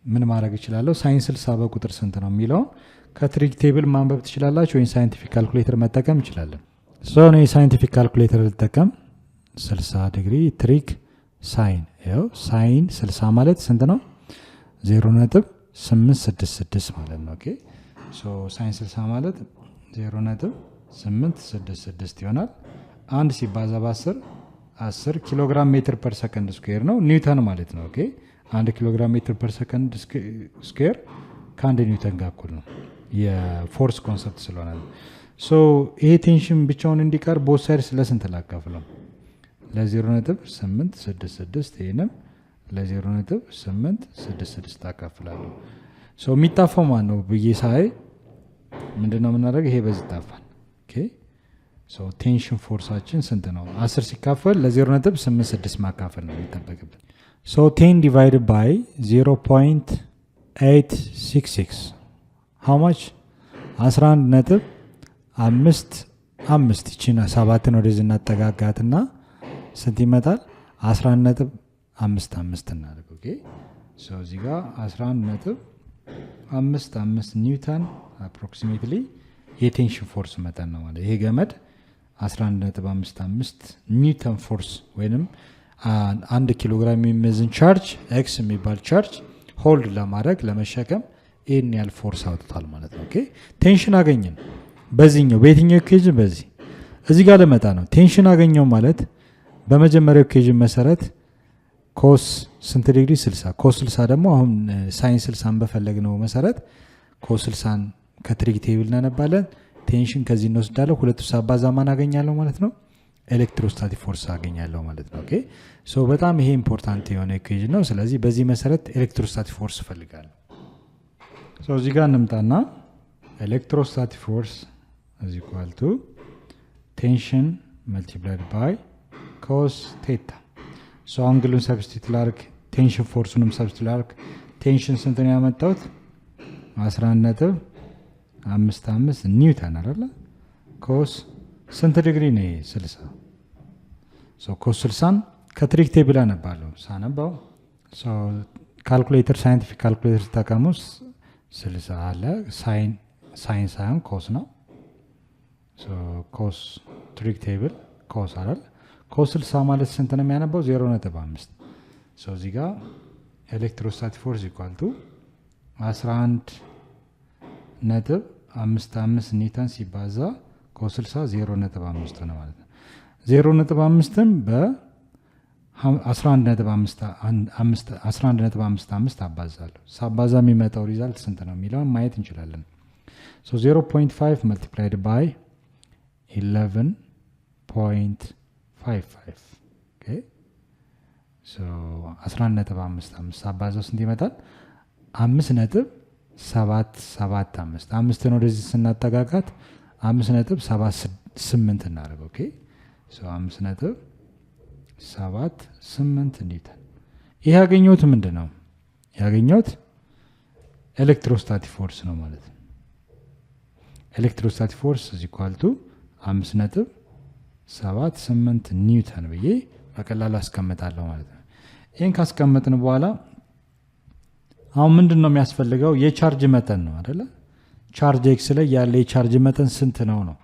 ምን ማድረግ እችላለሁ? ሳይን 60 በቁጥር ስንት ነው የሚለውን ከትሪክ ቴብል ማንበብ ትችላላችሁ፣ ወይም ሳይንቲፊክ ካልኩሌተር መጠቀም እንችላለን። ሶ ነው የሳይንቲፊክ ካልኩሌተር ልጠቀም። 60 ዲግሪ ትሪክ ሳይን ይኸው ሳይን 60 ማለት ስንት ነው? 0.866 ማለት ነው። ኦኬ ሶ ሳይን 60 ማለት 0.866 ይሆናል። አንድ ሲባዛ በ10 10 ኪሎ ግራም ሜትር ፐር ሰከንድ ስኩዌር ነው፣ ኒውተን ማለት ነው። ኦኬ 1 ኪሎ ግራም ሜትር ፐር ሰከንድ ስኩዌር ከአንድ ኒውተን ጋር እኩል ነው፣ የፎርስ ኮንሰፕት ስለሆነ ነው። ሶ ይሄ ቴንሽን ብቻውን እንዲቀር ቦት ሳይድስ ለስንት ላካፍለው? ለ0.866 ይሄንም ለ0.866 ታካፍላለሁ። ሶ የሚጣፋው ማን ነው ብዬ ሳይ ምንድነው የምናደርገው? ይሄ በዚህ ይጣፋል። ኦኬ ሶ ቴንሽን ፎርሳችን ስንት ነው? 10 ሲካፈል ለ0.86 ማካፈል ነው የሚጠበቅብን። ሶ 10 divided by 0.866 how much? 11.55 ይቺን 7ን ወደዚህ እናጠጋጋትና ስንት ይመጣል? 11.55 እናደርገው። ኦኬ ሶ እዚህ ጋር 11.55 ኒውተን አፕሮክሲሜትሊ የቴንሽን ፎርስ መጠን ነው ማለት። ይሄ ገመድ 11.55 ኒውተን ፎርስ ወይንም 1 ኪሎ ግራም የሚመዝን ቻርጅ ኤክስ የሚባል ቻርጅ ሆልድ ለማድረግ ለመሸከም ይህን ያህል ፎርስ አውጥቷል ማለት ነው። ኦኬ ቴንሽን አገኘን በዚህኛው በየትኛው ኢኩዌሽን? በዚህ እዚህ ጋር ለመጣ ነው። ቴንሽን አገኘው ማለት በመጀመሪያው ኢኩዌሽን መሰረት ኮስ ስንት ዲግሪ? 60። ኮስ 60 ደግሞ አሁን ሳይን 60 በፈለግነው መሰረት ኮስ 60 ከትሪክ ቴብል እናነባለን። ቴንሽን ከዚህ እንወስዳለን። ሁለቱ ሳባዛ ማን አገኛለሁ ማለት ነው? ኤሌክትሮስታቲክ ፎርስ አገኛለሁ ማለት ነው። ኦኬ ሶ በጣም ይሄ ኢምፖርታንት የሆነ ኢኩዌሽን ነው። ስለዚህ በዚህ መሰረት ኤሌክትሮስታቲክ ፎርስ እፈልጋለሁ። ሶ እዚህ ጋር እንምጣና ኤሌክትሮስታቲክ ፎርስ is equal to tension multiplied by cos theta. ሶ አንግሉን ሰብስቲት ላርክ፣ ቴንሽን ፎርሱንም ሰብስቲት ላርክ። ቴንሽን ስንት ነው ያመጣሁት? 11.55 ኒውተን አይደለ? ኮስ ስንት ዲግሪ ነው? 60። ሶ ኮስ 60 ከትሪክ ቴብል አነባለሁ። ሳነባው ሶ ካልኩሌተር ሳይንቲፊክ ካልኩሌተር ተጠቀሙ። 60 አለ ሳይን ሳይሆን ኮስ ነው። ሶ ኮስ ትሪክ ቴብል ኮስ አይደል? ኮስ 60 ማለት ስንት ነው የሚያነባው? 0.5። ሶ እዚህ ጋር ኤሌክትሮስታቲክ ፎርስ ኢኳል ቱ 11.55 ኒውተን ሲባዛ ኮስ 60 0.5 ነው ማለት ነው። 0.5ን 11.55 አባዛለሁ። ሳባዛ የሚመጣው ሪዛልት ስንት ነው የሚለውን ማየት እንችላለን። 0.5 multiplied by 11.55 okay? 11.55 ሳባዛው ስንት ይመጣል? 5.775 አምስትን ወደዚህ ስናጠጋጋት 5.78 እናደርገው። ኦኬ 5.78 ኒውተን። ይህ ያገኘሁት ምንድን ነው? ያገኘሁት ኤሌክትሮስታቲክ ፎርስ ነው ማለት ነው። ኤሌክትሮስታቲክ ፎርስ is equal to 5.78 ኒውተን ብዬ በቀላሉ አስቀምጣለሁ ማለት ነው። ይህን ካስቀመጥን በኋላ አሁን ምንድን ነው የሚያስፈልገው? የቻርጅ መጠን ነው አይደለ? ቻርጅ ኤክስ ላይ ያለ የቻርጅ መጠን ስንት ነው ነው።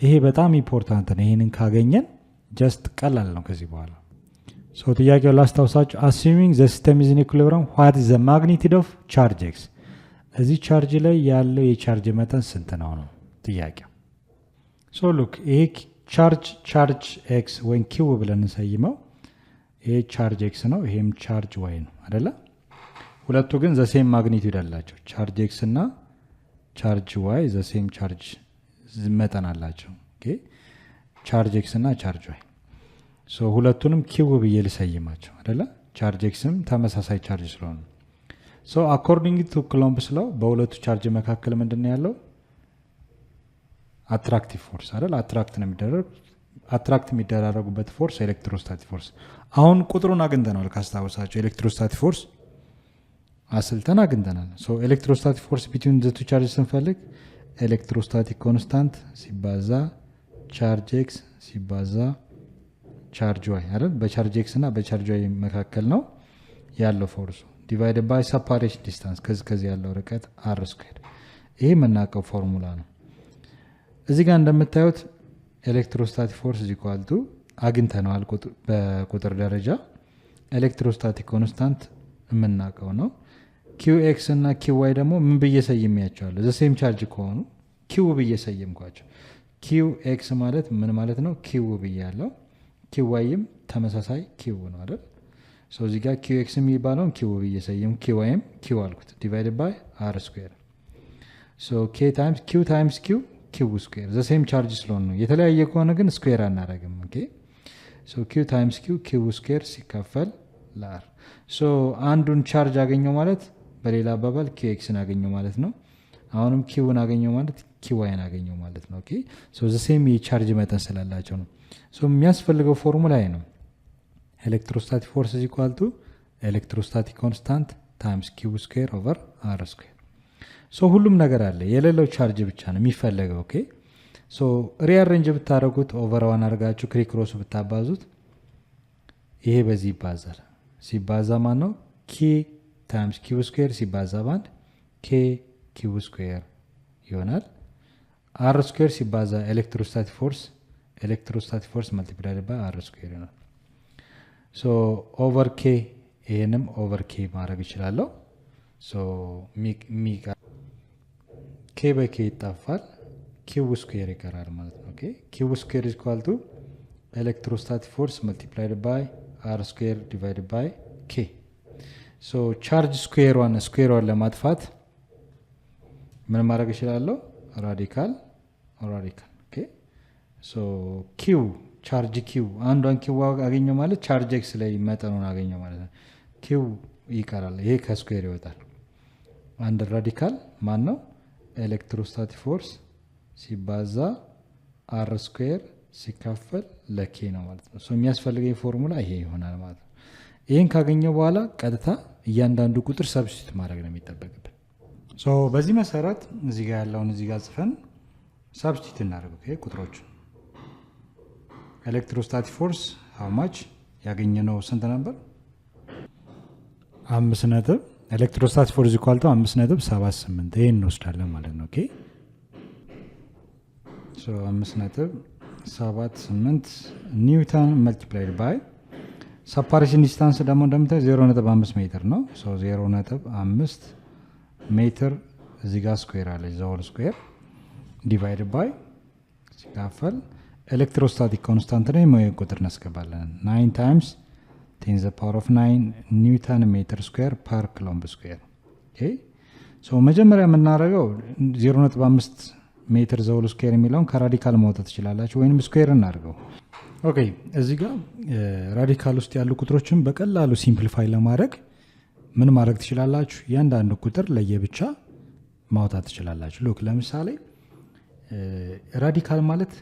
ይሄ በጣም ኢምፖርታንት ነው። ይህንን ካገኘን ጀስት ቀላል ነው ከዚህ በኋላ። ጥያቄው ላስታውሳችሁ። assuming the system is in equilibrium what is the magnitude of charge x? እዚህ ቻርጅ ላይ ያለው የቻርጅ መጠን ስንት ነው ነው ጥያቄው። ሉክ ይሄ ቻርጅ ኤክስ ወይም ኪው ብለን እንሰይመው። ይሄ ቻርጅ ኤክስ ነው፣ ይሄም ቻርጅ ዋይ ነው አይደለ? ሁለቱ ግን ዘሴም ማግኒቲዩድ አላቸው። ቻርጅ ኤክስ እና ቻርጅ ዋይ ዘሴም ቻርጅ መጠን አላቸው። ኦኬ ቻርጅ ኤክስ እና ቻርጅ ዋይ ሁለቱንም ኪው ብዬ ልሰይማቸው አይደለ? ቻርጅ ኤክስም ተመሳሳይ ቻርጅ ስለሆነ አኮርዲንግ ቱ ኩሎምብስ ሎው በሁለቱ ቻርጅ መካከል ምንድን ነው ያለው? አትራክቲቭ ፎርስ አይደል? አትራክት የሚደራረጉበት ፎርስ ኤሌክትሮስታቲክ ፎርስ። አሁን ቁጥሩን አግኝተናል ካስታወሳቸው። ኤሌክትሮስታቲክ ፎርስ አስልተን አግኝተናል። ኤሌክትሮስታቲክ ፎርስ ቢትዊን ዘ ቱ ቻርጅ ስንፈልግ ኤሌክትሮስታቲክ ኮንስታንት ሲባዛ ቻርጅ ኤክስ ሲባዛ ቻርጅ ዋይ አይደል? በቻርጅ ኤክስ እና በቻርጅ ዋይ መካከል ነው ያለው ፎርሱ ዲቫይድ ባይ ሰፓሬሽን ዲስታንስ ከዚህ ያለው ርቀት አር ስኩዌር። ይሄ የምናውቀው ፎርሙላ ነው። እዚህ ጋር እንደምታዩት ኤሌክትሮስታቲክ ፎርስ is equal to አግኝተነዋል በቁጥር ደረጃ። ኤሌክትሮስታቲክ ኮንስታንት የምናውቀው ነው። ኪው ኤክስ እና ኪው ዋይ ደግሞ ምን ብዬ ሰይሜያቸዋለሁ? ዘሴም ቻርጅ ከሆኑ ኪው ብዬ ሰየምኳቸው። ኪው ኤክስ ማለት ምን ማለት ነው? ኪው ብዬ ያለው ኪው ዋይም ተመሳሳይ ኪው ነው አይደል? እዚህ ጋር ኪው ኤክስ የሚባለውን ኪው ብዬ ሰየም፣ ኪው ዋይም ኪው አልኩት ዲቫይድ ባይ አር ስኩዌር። ኬ ታይምስ ኪው ታይምስ ኪው ኪው ስኩዌር ዘሴም ቻርጅ ስለሆነ ነው። የተለያየ ከሆነ ግን ስኩዌር አናደርግም። ኦኬ ኪው ታይምስ ኪው ኪው ስኩዌር ሲካፈል ለአር። አንዱን ቻርጅ አገኘው ማለት በሌላ አባባል ኪው ኤክስን አገኘው ማለት ነው። አሁንም ኪውን አገኘው ማለት ኪው ዋይን አገኘው ማለት ነው። ኦኬ ዘሴም የቻርጅ መጠን ስላላቸው ነው። የሚያስፈልገው ፎርሙላ ነው። ኤሌክትሮስታቲክ ፎርስ is equal to ኤሌክትሮስታቲክ ኮንስታንት ታይምስ ኪው ስኩዌር ኦቨር አር ስኩዌር። ሁሉም ነገር አለ፣ የሌለው ቻርጅ ብቻ ነው የሚፈለገው። ኦኬ ሪአሬንጅ ብታደረጉት ኦቨር ዋን አድርጋችሁ ክሪክሮስ ብታባዙት ይሄ በዚህ ይባዛል። ሲባዛ ማን ነው? ኪ ታይምስ ኪው ስኩዌር ሲባዛ ባንድ ኬ ኪው ስኩዌር ይሆናል። አር ስኩዌር ሲባዛ ኤሌክትሮስታቲክ ፎርስ መልቲፕላይድ ባይ አር ስኩዌር ይሆናል። ኦቨር ኬ ይሄንም ኦቨር ኬ ማድረግ ይችላለሁ። ኬ በኬ ይጣፋል፣ ኪው ስኩዌር ይቀራል ማለት ነው። ኪው ስኩዌር is equal to ኤሌክትሮስታቲክ ፎርስ መልቲፕላይድ ባይ አር ስኩዌር ዲቫይድ ባይ ኬ። ቻርጅ ስኩዌሯን ለማጥፋት ምን ማድረግ ይችላለሁ? ራዲካል ኪው ቻርጅ ኪው አንዷን ኪው አገኘው ማለት ቻርጅ ኤክስ ላይ መጠኑን አገኘው ማለት ነው። ኪው ይቀራል፣ ይሄ ከስኩዌር ይወጣል። አንድ ራዲካል ማን ነው? ኤሌክትሮስታቲክ ፎርስ ሲባዛ አር ስኩዌር ሲካፈል ለኬ ነው ማለት ነው። የሚያስፈልገኝ ፎርሙላ ይሄ ይሆናል ማለት ነው። ይህን ካገኘው በኋላ ቀጥታ እያንዳንዱ ቁጥር ሰብስቲት ማድረግ ነው የሚጠበቅብን። በዚህ መሰረት እዚህ ጋር ያለውን እዚህ ጋር ጽፈን ሰብስቲት እናደርግ ቁጥሮቹ። ኤሌክትሮስታቲክ ፎርስ ሃው ማች ያገኘነው ስንት ነበር? 5 ነጥብ ኤሌክትሮስታቲክ ፎርስ ኢኳል ቱ 5.78 ይሄን እንወስዳለን ማለት ነው። ኦኬ 5.78 ኒውተን መልቲፕላይድ ባይ ሰፓሬሽን ዲስታንስ ደግሞ እንደምታዩ 0.5 ሜትር ነው። 0.5 ሜትር እዚህ ጋር ስኩዌር አለ ዘሆል ስኩዌር ዲቫይድ ባይ ሲካፈል ኤሌክትሮስታቲክ ኮንስታንት ነው። ቁጥር እናስገባለን 9 ታይምስ 10 the power of 9 ኒውተን ሜትር ስኩዌር ፐር ኩሎምብ ስኩዌር። ኦኬ ሶ መጀመሪያ የምናደርገው 0.5 ሜትር ዘ ሆል ስኩዌር የሚለውን ከራዲካል ማውጣት ትችላላችሁ ወይንም ስኩዌር እናድርገው። ኦኬ እዚህ ጋር ራዲካል ውስጥ ያሉ ቁጥሮችን በቀላሉ ሲምፕሊፋይ ለማድረግ ምን ማድረግ ትችላላችሁ? እያንዳንዱ ቁጥር ለየብቻ ማውጣት ትችላላችሁ። ሉክ ለምሳሌ ራዲካል ማለት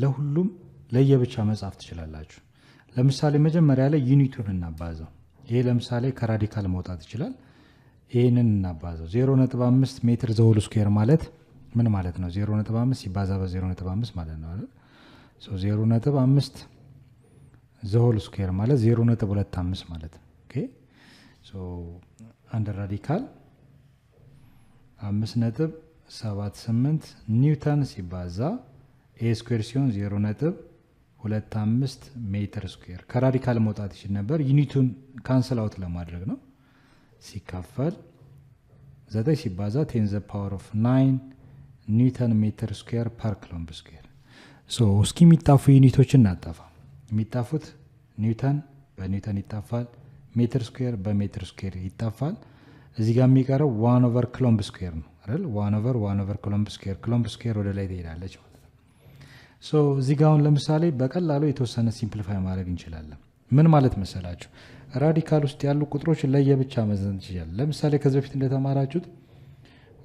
ለሁሉም ለየብቻ መጻፍ ትችላላችሁ። ለምሳሌ መጀመሪያ ላይ ዩኒቱን እናባዛው። ይሄ ለምሳሌ ከራዲካል መውጣት ይችላል። ይሄንን እናባዛው 0.5 ሜትር ዘ ሆል ስኩዌር ማለት ምን ማለት ነው? 0.5 ሲባዛ በ0.5 ማለት ነው አይደል? ሶ 0.5 ዘ ሆል ስኩዌር ማለት 0.25 ማለት ነው። ኦኬ ሶ አንድ ራዲካል 5.78 ኒውተን ሲባዛ ኤ ስኩዌር ሲሆን 0.25 ሜትር ስኩዌር ከራዲካል መውጣት ይችል ነበር። ዩኒቱን ካንሰል አውት ለማድረግ ነው። ሲካፈል 9 ሲባዛ 10 ዘ ፓወር ኦፍ 9 ኒውተን ሜትር ስኩዌር ፐር ኩሎምብ ስኩዌር። ሶ እስኪ የሚጣፉ ዩኒቶችን እናጣፋ። የሚጣፉት ኒውተን በኒውተን ይጣፋል፣ ሜትር ስኩዌር በሜትር ስኩዌር ይጣፋል። እዚህ ጋር የሚቀረው 1 ኦቨር ኩሎምብ ስኩዌር ነው አይደል? 1 ኦቨር ኩሎምብ ስኩዌር። ኩሎምብ ስኩዌር ወደ ላይ ትሄዳለች ማለት ነው። ሶ እዚህ ጋር አሁን ለምሳሌ በቀላሉ የተወሰነ ሲምፕሊፋይ ማድረግ እንችላለን። ምን ማለት መሰላችሁ? ራዲካል ውስጥ ያሉ ቁጥሮችን ለየብቻ መዘን ይችላል። ለምሳሌ ከዚህ በፊት እንደተማራችሁት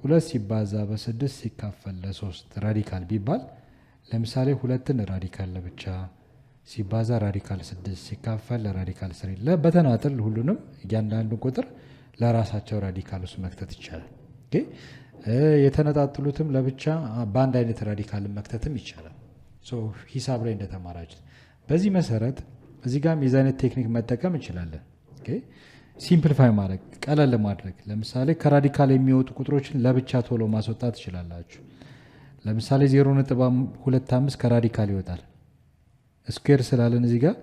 2 ሲባዛ በ6 ሲካፈል ለ3 ራዲካል ቢባል ለምሳሌ 2ን ራዲካል ለብቻ ሲባዛ ራዲካል 6 ሲካፈል ለራዲካል 3 በተናጥል ሁሉንም እያንዳንዱ ቁጥር ለራሳቸው ራዲካል ውስጥ መክተት ይቻላል። ኦኬ የተነጣጥሉትም ለብቻ በአንድ አይነት ራዲካል መክተትም ይቻላል። ሶ ሂሳብ ላይ እንደተማራችሁት በዚህ መሰረት እዚህ ጋር የዚህ አይነት ቴክኒክ መጠቀም እንችላለን። ኦኬ ሲምፕሊፋይ ማድረግ ቀለል ማድረግ። ለምሳሌ ከራዲካል የሚወጡ ቁጥሮችን ለብቻ ቶሎ ማስወጣት ትችላላችሁ። ለምሳሌ 0.25 ከራዲካል ይወጣል ስኩዌር ስላለን እዚህ ጋር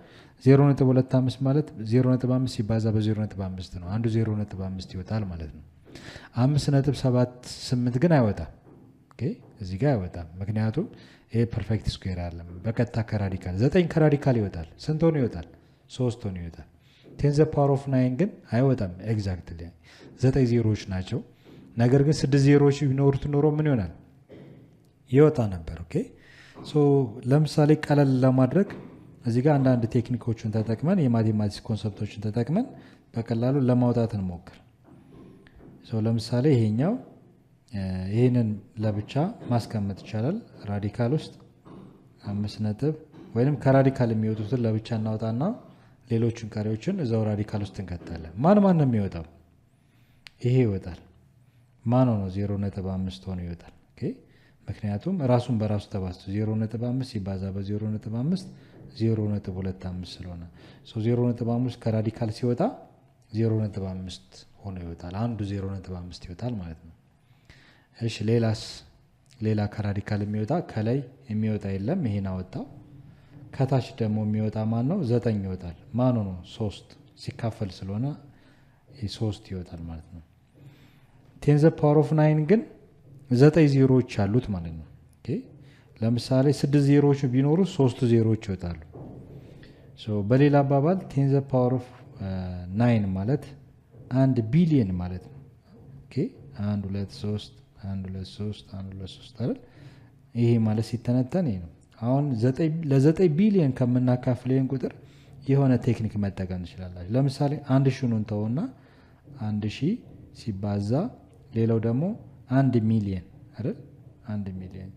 0.25 ማለት 0.5 ሲባዛ በ0.5 ነው። አንዱ 0.5 ይወጣል ማለት ነው። 5.78 ግን አይወጣም። ኦኬ እዚህ ጋር አይወጣም፣ ምክንያቱም ይሄ ፐርፌክት ስኩዌር አይደለም። በቀጥታ ከራዲካል 9 ከራዲካል ይወጣል። ስንት ሆኖ ይወጣል? 3 ሆኖ ይወጣል። 10 ዘ ፓወር ኦፍ 9 ግን አይወጣም። ኤግዛክትሊ 9 ዜሮዎች ናቸው። ነገር ግን 6 ዜሮዎች ቢኖሩት ኖሮ ምን ይሆናል? ይወጣ ነበር። ኦኬ ሶ ለምሳሌ ቀለል ለማድረግ እዚህ ጋር አንዳንድ ቴክኒኮችን ተጠቅመን የማቴማቲክስ ኮንሰፕቶችን ተጠቅመን በቀላሉ ለማውጣት እንሞክር። ሶ ለምሳሌ ይሄንን ለብቻ ማስቀመጥ ይቻላል። ራዲካል ውስጥ 5 ነጥብ ወይንም ከራዲካል የሚወጡትን ለብቻ እናውጣና ሌሎችን ቀሪዎችን እዛው ራዲካል ውስጥ እንከታለን። ማን ነው የሚወጣው? ይሄ ይወጣል። ማን ነው 0.5 ሆኖ ይወጣል። ኦኬ ምክንያቱም ራሱን በራሱ ተባዝቶ 0.5 ሲባዛ በ0.5 0.25 ስለሆነ 0.5 ከራዲካል ሲወጣ 0.5 ሆኖ ይወጣል። አንዱ 0.5 ይወጣል ማለት ነው። እሺ ሌላ ከራዲካል የሚወጣ ከላይ የሚወጣ የለም። ይሄን አወጣው። ከታች ደግሞ የሚወጣ ማን ነው? 9 ይወጣል። ማን ነው? 3 ሲካፈል ስለሆነ 3 ይወጣል ማለት ነው። 10 ዘ ፓወር ኦፍ 9 ግን 9 ዜሮዎች አሉት ማለት ነው። ኦኬ ለምሳሌ 6 ዜሮዎች ቢኖሩ 3 ዜሮዎች ይወጣሉ። ሶ በሌላ አባባል 10 ዘ ፓወር ኦፍ 9 ማለት 1 ቢሊየን ማለት ነው። ኦኬ 1 2 3 አይደል? ይሄ ማለት ሲተነተን ይሄ ነው። አሁን ለ9 ቢሊየን ከምናካፍለን ቁጥር የሆነ ቴክኒክ መጠቀም እንችላለን። ለምሳሌ 1000 ነው ተውና 1000 ሲባዛ ሌላው ደግሞ 1 ሚሊየን አይደል? 1 ሚሊየን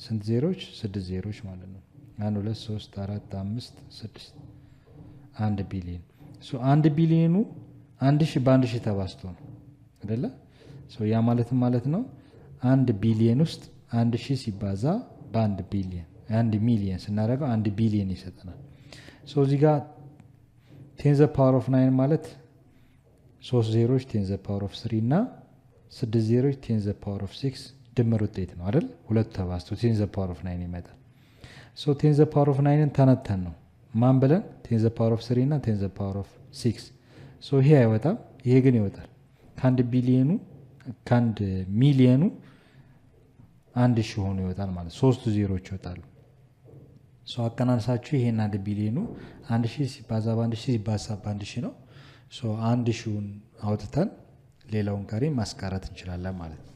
ስንት ዜሮች? 6 ዜሮች ማለት ነው። 1 2 3 4 5 6 1 ቢሊየን። ሶ 1 ቢሊየኑ 1000 በ1000 ተባዝቶ ነው አይደለ? ሶ ያ ማለት ነው 1 ቢሊየን ውስጥ 1000 ሲባዛ በ1 ቢሊየን 1 ሚሊየን ስናደርገው 1 ቢሊየን ይሰጠናል። ሶ እዚህ ጋር 10 ዘ ፓወር ኦፍ 9 ማለት 3 ዜሮች 10 ዘ ፓወር ኦፍ 3 እና 6 ዜሮች 10 ዘ ፓወር ኦፍ 6 ድምር ውጤት ነው አይደል? ሁለቱ ተባዝቶ 10 ዘ ፓወር ኦፍ 9 ይመጣል። ሶ 10 ዘ ፓወር ኦፍ 9ን ተነተን ነው ማን ብለን 10 ዘ ፓወር ኦፍ 3 እና 10 ዘ ፓወር ኦፍ 6። ሶ ይሄ አይወጣም፣ ይሄ ግን ይወጣል። ከአንድ ሚሊየኑ 1000 ሆኖ ይወጣል ማለት 3 ዜሮች ይወጣሉ። ሶ አቀናንሳችሁ ይሄን 1 ቢሊዮኑ 1000 ሲባዛ በ1000 ሲባዛ በ1000 ነው። ሶ 1000ን አውጥተን ሌላውን ቀሪ ማስቀረት እንችላለን ማለት ነው።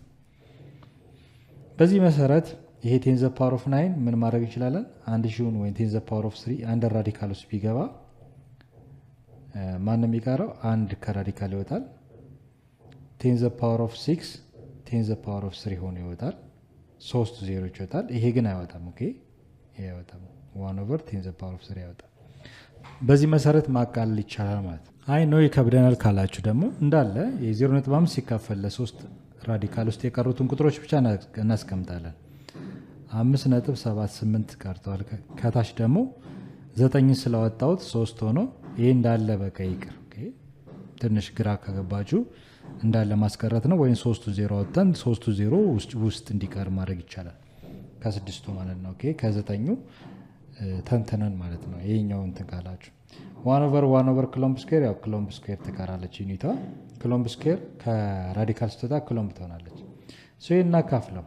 በዚህ መሰረት ይሄ 10 ዘ ፓወር ኦፍ 9 ምን ማድረግ እንችላለን? 1000ን ወይ 10 ዘ ፓወር ኦፍ 3 አንደር ራዲካል ውስጥ ቢገባ ማንም የሚቀረው አንድ ከራዲካል ይወጣል። 10 ዘ ፓወር ኦፍ 6 10 ዘ ፓወር ኦፍ 3 ሆኖ ይወጣል። 3 ዜሮች ይወጣል። ይሄ ግን አይወጣም። ኦኬ ይሄ አይወጣም። 1/10 ዘ ፓወር ኦፍ 3 አይወጣም። በዚህ መሰረት ማቃለል ይቻላል ማለት ነው። አይ ነው ይከብደናል ካላችሁ ደግሞ እንዳለ የ0.5 ሲካፈል ለ3 ራዲካል ውስጥ የቀሩትን ቁጥሮች ብቻ እናስቀምጣለን። 5.78 ቀርተዋል። ከታች ደግሞ 9 ስለወጣሁት 3 ሆኖ ይሄ እንዳለ በቃ ይቅር። ትንሽ ግራ ከገባችሁ እንዳለ ማስቀረት ነው። ወይም 3 ዜሮ ወጣን 3 ዜሮ ውስጥ እንዲቀር ማድረግ ይቻላል። ከ6ቱ ማለት ነው። ከ9ኙ ተንተነን ማለት ነው። ይሄኛው እንትን ካላችሁ 1/1 ኩሎምብ ስኩዌር ያው ኩሎምብ ስኩዌር ትቀራለች ዩኒቷ። ኩሎምብ ስኩዌር ከራዲካል ስትወጣ ኩሎምብ ትሆናለች። ሶ እናካፍለው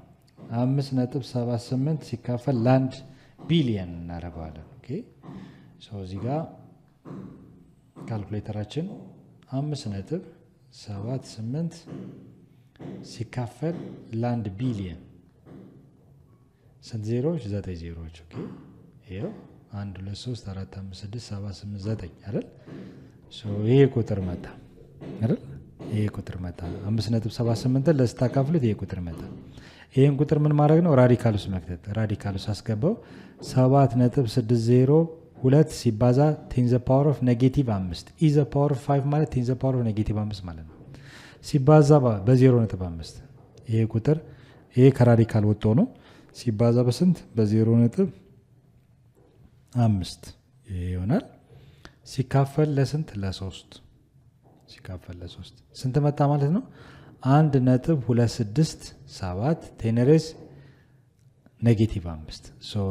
5.78 ሲካፈል ለ1 ቢሊየን እናደርገዋለን። ሶ እዚህ ጋር ካልኩሌተራችን 5.78 ሲካፈል ለ1 ቢሊየን ስንት ዜሮዎች? 9 ዜሮዎች። ይሄው 1 2 3 4 5 6 7 8 9 አይደል? ይሄ ቁጥር መጣ አይደል? ይሄ ቁጥር መጣ። 5.78 ለስታካፍሉት ይሄ ቁጥር መጣ። ይሄን ቁጥር ምን ማድረግ ነው? ራዲካል ውስጥ መክተት። ራዲካል ውስጥ አስገባው 7.602 ሲባዛ 10 ዘ ፓወር ኦፍ -5 ኢ ዘ ፓወር ኦፍ 5 ማለት 10 ዘ ፓወር ኦፍ -5 ማለት ነው። ሲባዛ በ0.5 ይሄ ቁጥር ይሄ ከራዲካል ወጥቶ ነው ሲባዛ በስንት? በ0.5 ይሄ ይሆናል። ሲካፈል ለስንት? ለ3 ሲካፈል ለ3 ስንት መጣ ማለት ነው? 1.267 ቴነሬስ -5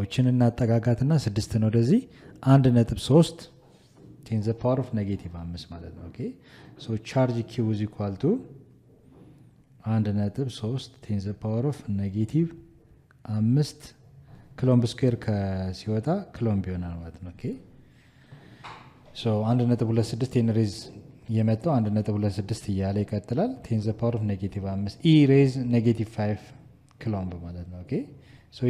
እችን እናጠጋጋትና 6ን ወደዚህ 1.3 10 ዘ ፓወር ኦፍ -5 ማለት ነው። ቻርጅ ኪው ኢዝ ኢኳል ቱ 1.3 10 ዘ ፓወር ኦፍ -5 ኩሎምብ ስኩዌር ሲወጣ ኩሎምብ ይሆናል ማለት ነው። 1.26 ቴነሬዝ የመጣው 1.26 እያለ ይቀጥላል። 10 ዘ ፓወር ኦፍ -5 ኢ ሬዝ -5 ኩሎምብ ማለት ነው።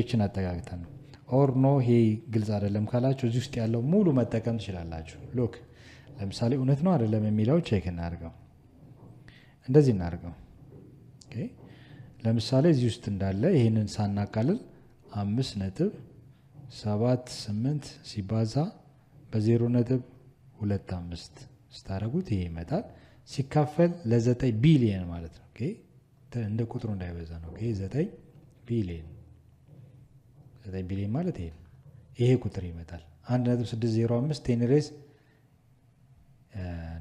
ይችን አጠጋግተን ነው። ኦር ኖ ይሄ ግልጽ አይደለም ካላችሁ እዚህ ውስጥ ያለው ሙሉ መጠቀም ትችላላችሁ። ሎክ ለምሳሌ እውነት ነው አይደለም የሚለው ቼክ እናድርገው። እንደዚህ እናድርገው። ለምሳሌ እዚህ ውስጥ እንዳለ ይህንን ሳናቃልል 5.78 ሲባዛ በ0.25 ስታደረጉት ይሄ ይመጣል። ሲካፈል ለ9 ቢሊየን ማለት ነው። እንደ ቁጥሩ እንዳይበዛ ነው። 9 ቢሊየን ማለት ይሄ ቁጥር ይመጣል። 1.605 ቴንሬስ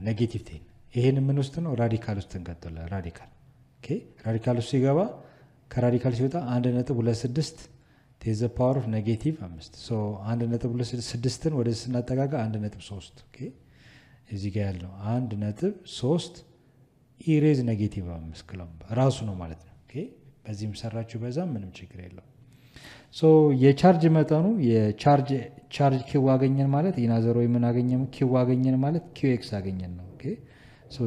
-10 ይሄን ምን ውስጥ ነው? ራዲካል ውስጥ እንቀጥላለን። ራዲካል ውስጥ ሲገባ ከራዲካል ሲወጣ 1.26 ቴዘ ፓወር ኦፍ -5 1.26ን ወደ ስናጠጋጋ 1.3 እዚህ ጋር ያለው 1.3 ኢሬዝ -5 ኩሎምብ ራሱ ነው ማለት ነው። በዚህም ሰራችሁ በዛም ምንም ችግር የለው። የቻርጅ መጠኑ የቻርጅ ኪው አገኘን ማለት ኢናዘሮ ምን አገኘን? ኪው አገኘን ማለት ኪውኤክስ አገኘን ነው።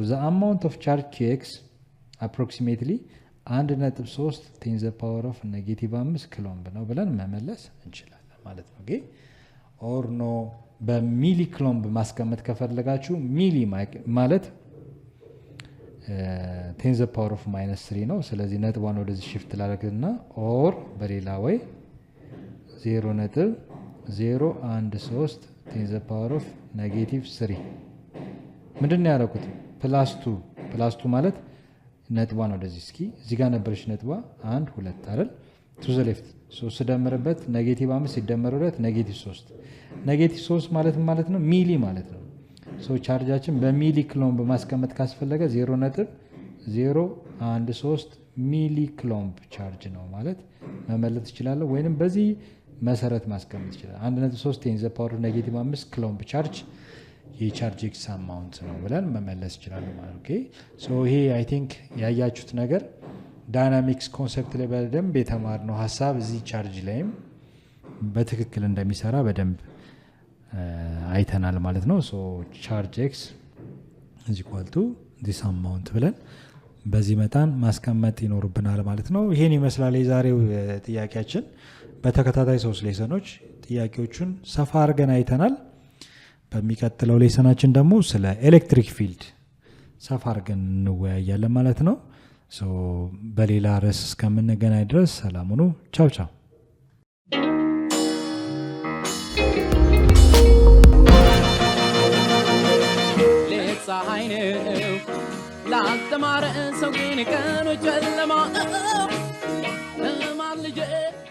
the amount of charge qx approximately 1.3 10 the power of -5 ኩሎምብ ነው ብለን መመለስ እንችላለን ማለት ነው። ኦር ኖ በሚሊ ኩሎምብ ማስቀመጥ ከፈለጋችሁ ሚሊ ማለት 10 the power of -3 ነው። ስለዚህ ነጥቧን ወደዚህ ሽፍት ላደርግና ኦር በሌላ ወይ 0.013 10 the power of -3 ምንድን ነው ያደረኩት? +2 ማለት ነጥቧን ወደዚህ እስኪ እዚህ ጋር ነበረች ነጥቧ 1 2 አይደል? ቱ ዘ ሌፍት 3 ስደምርበት -5 ሲደመር 2 -3 -3 ማለት ነው ሚሊ ማለት ነው። ቻርጃችን በሚሊ ኩሎምብ ማስቀመጥ ካስፈለገ 0.013 ሚሊ ኩሎምብ ቻርጅ ነው ማለት መመለስ ይችላል። ወይንም በዚህ መሰረት ማስቀመጥ ይችላል። 1.3 10 the power of -5 ኩሎምብ ቻርጅ የቻርጅ ኤክስ አማውንት ነው ብለን መመለስ ይችላል ማለት ነው። ይሄ አይ ቲንክ ያያችሁት ነገር ዳይናሚክስ ኮንሰፕት ላይ በደንብ የተማርነው ሀሳብ እዚህ ቻርጅ ላይም በትክክል እንደሚሰራ በደንብ አይተናል ማለት ነው ሶ charge x is equal to this amount ብለን በዚህ መጠን ማስቀመጥ ይኖርብናል ማለት ነው ይሄን ይመስላል የዛሬው ጥያቄያችን በተከታታይ 3 ሌሰኖች ጥያቄዎቹን ሰፋ አድርገን አይተናል በሚቀጥለው ሌሰናችን ደግሞ ስለ ኤሌክትሪክ ፊልድ ሰፋ አድርገን እንወያያለን ማለት ነው ሶ በሌላ ርዕስ እስከምንገናኝ ድረስ ሰላም ሁኑ ቻው ቻው ፀሐይ ነው ላስተማረ ሰው ግን ቀኑ ጨለማ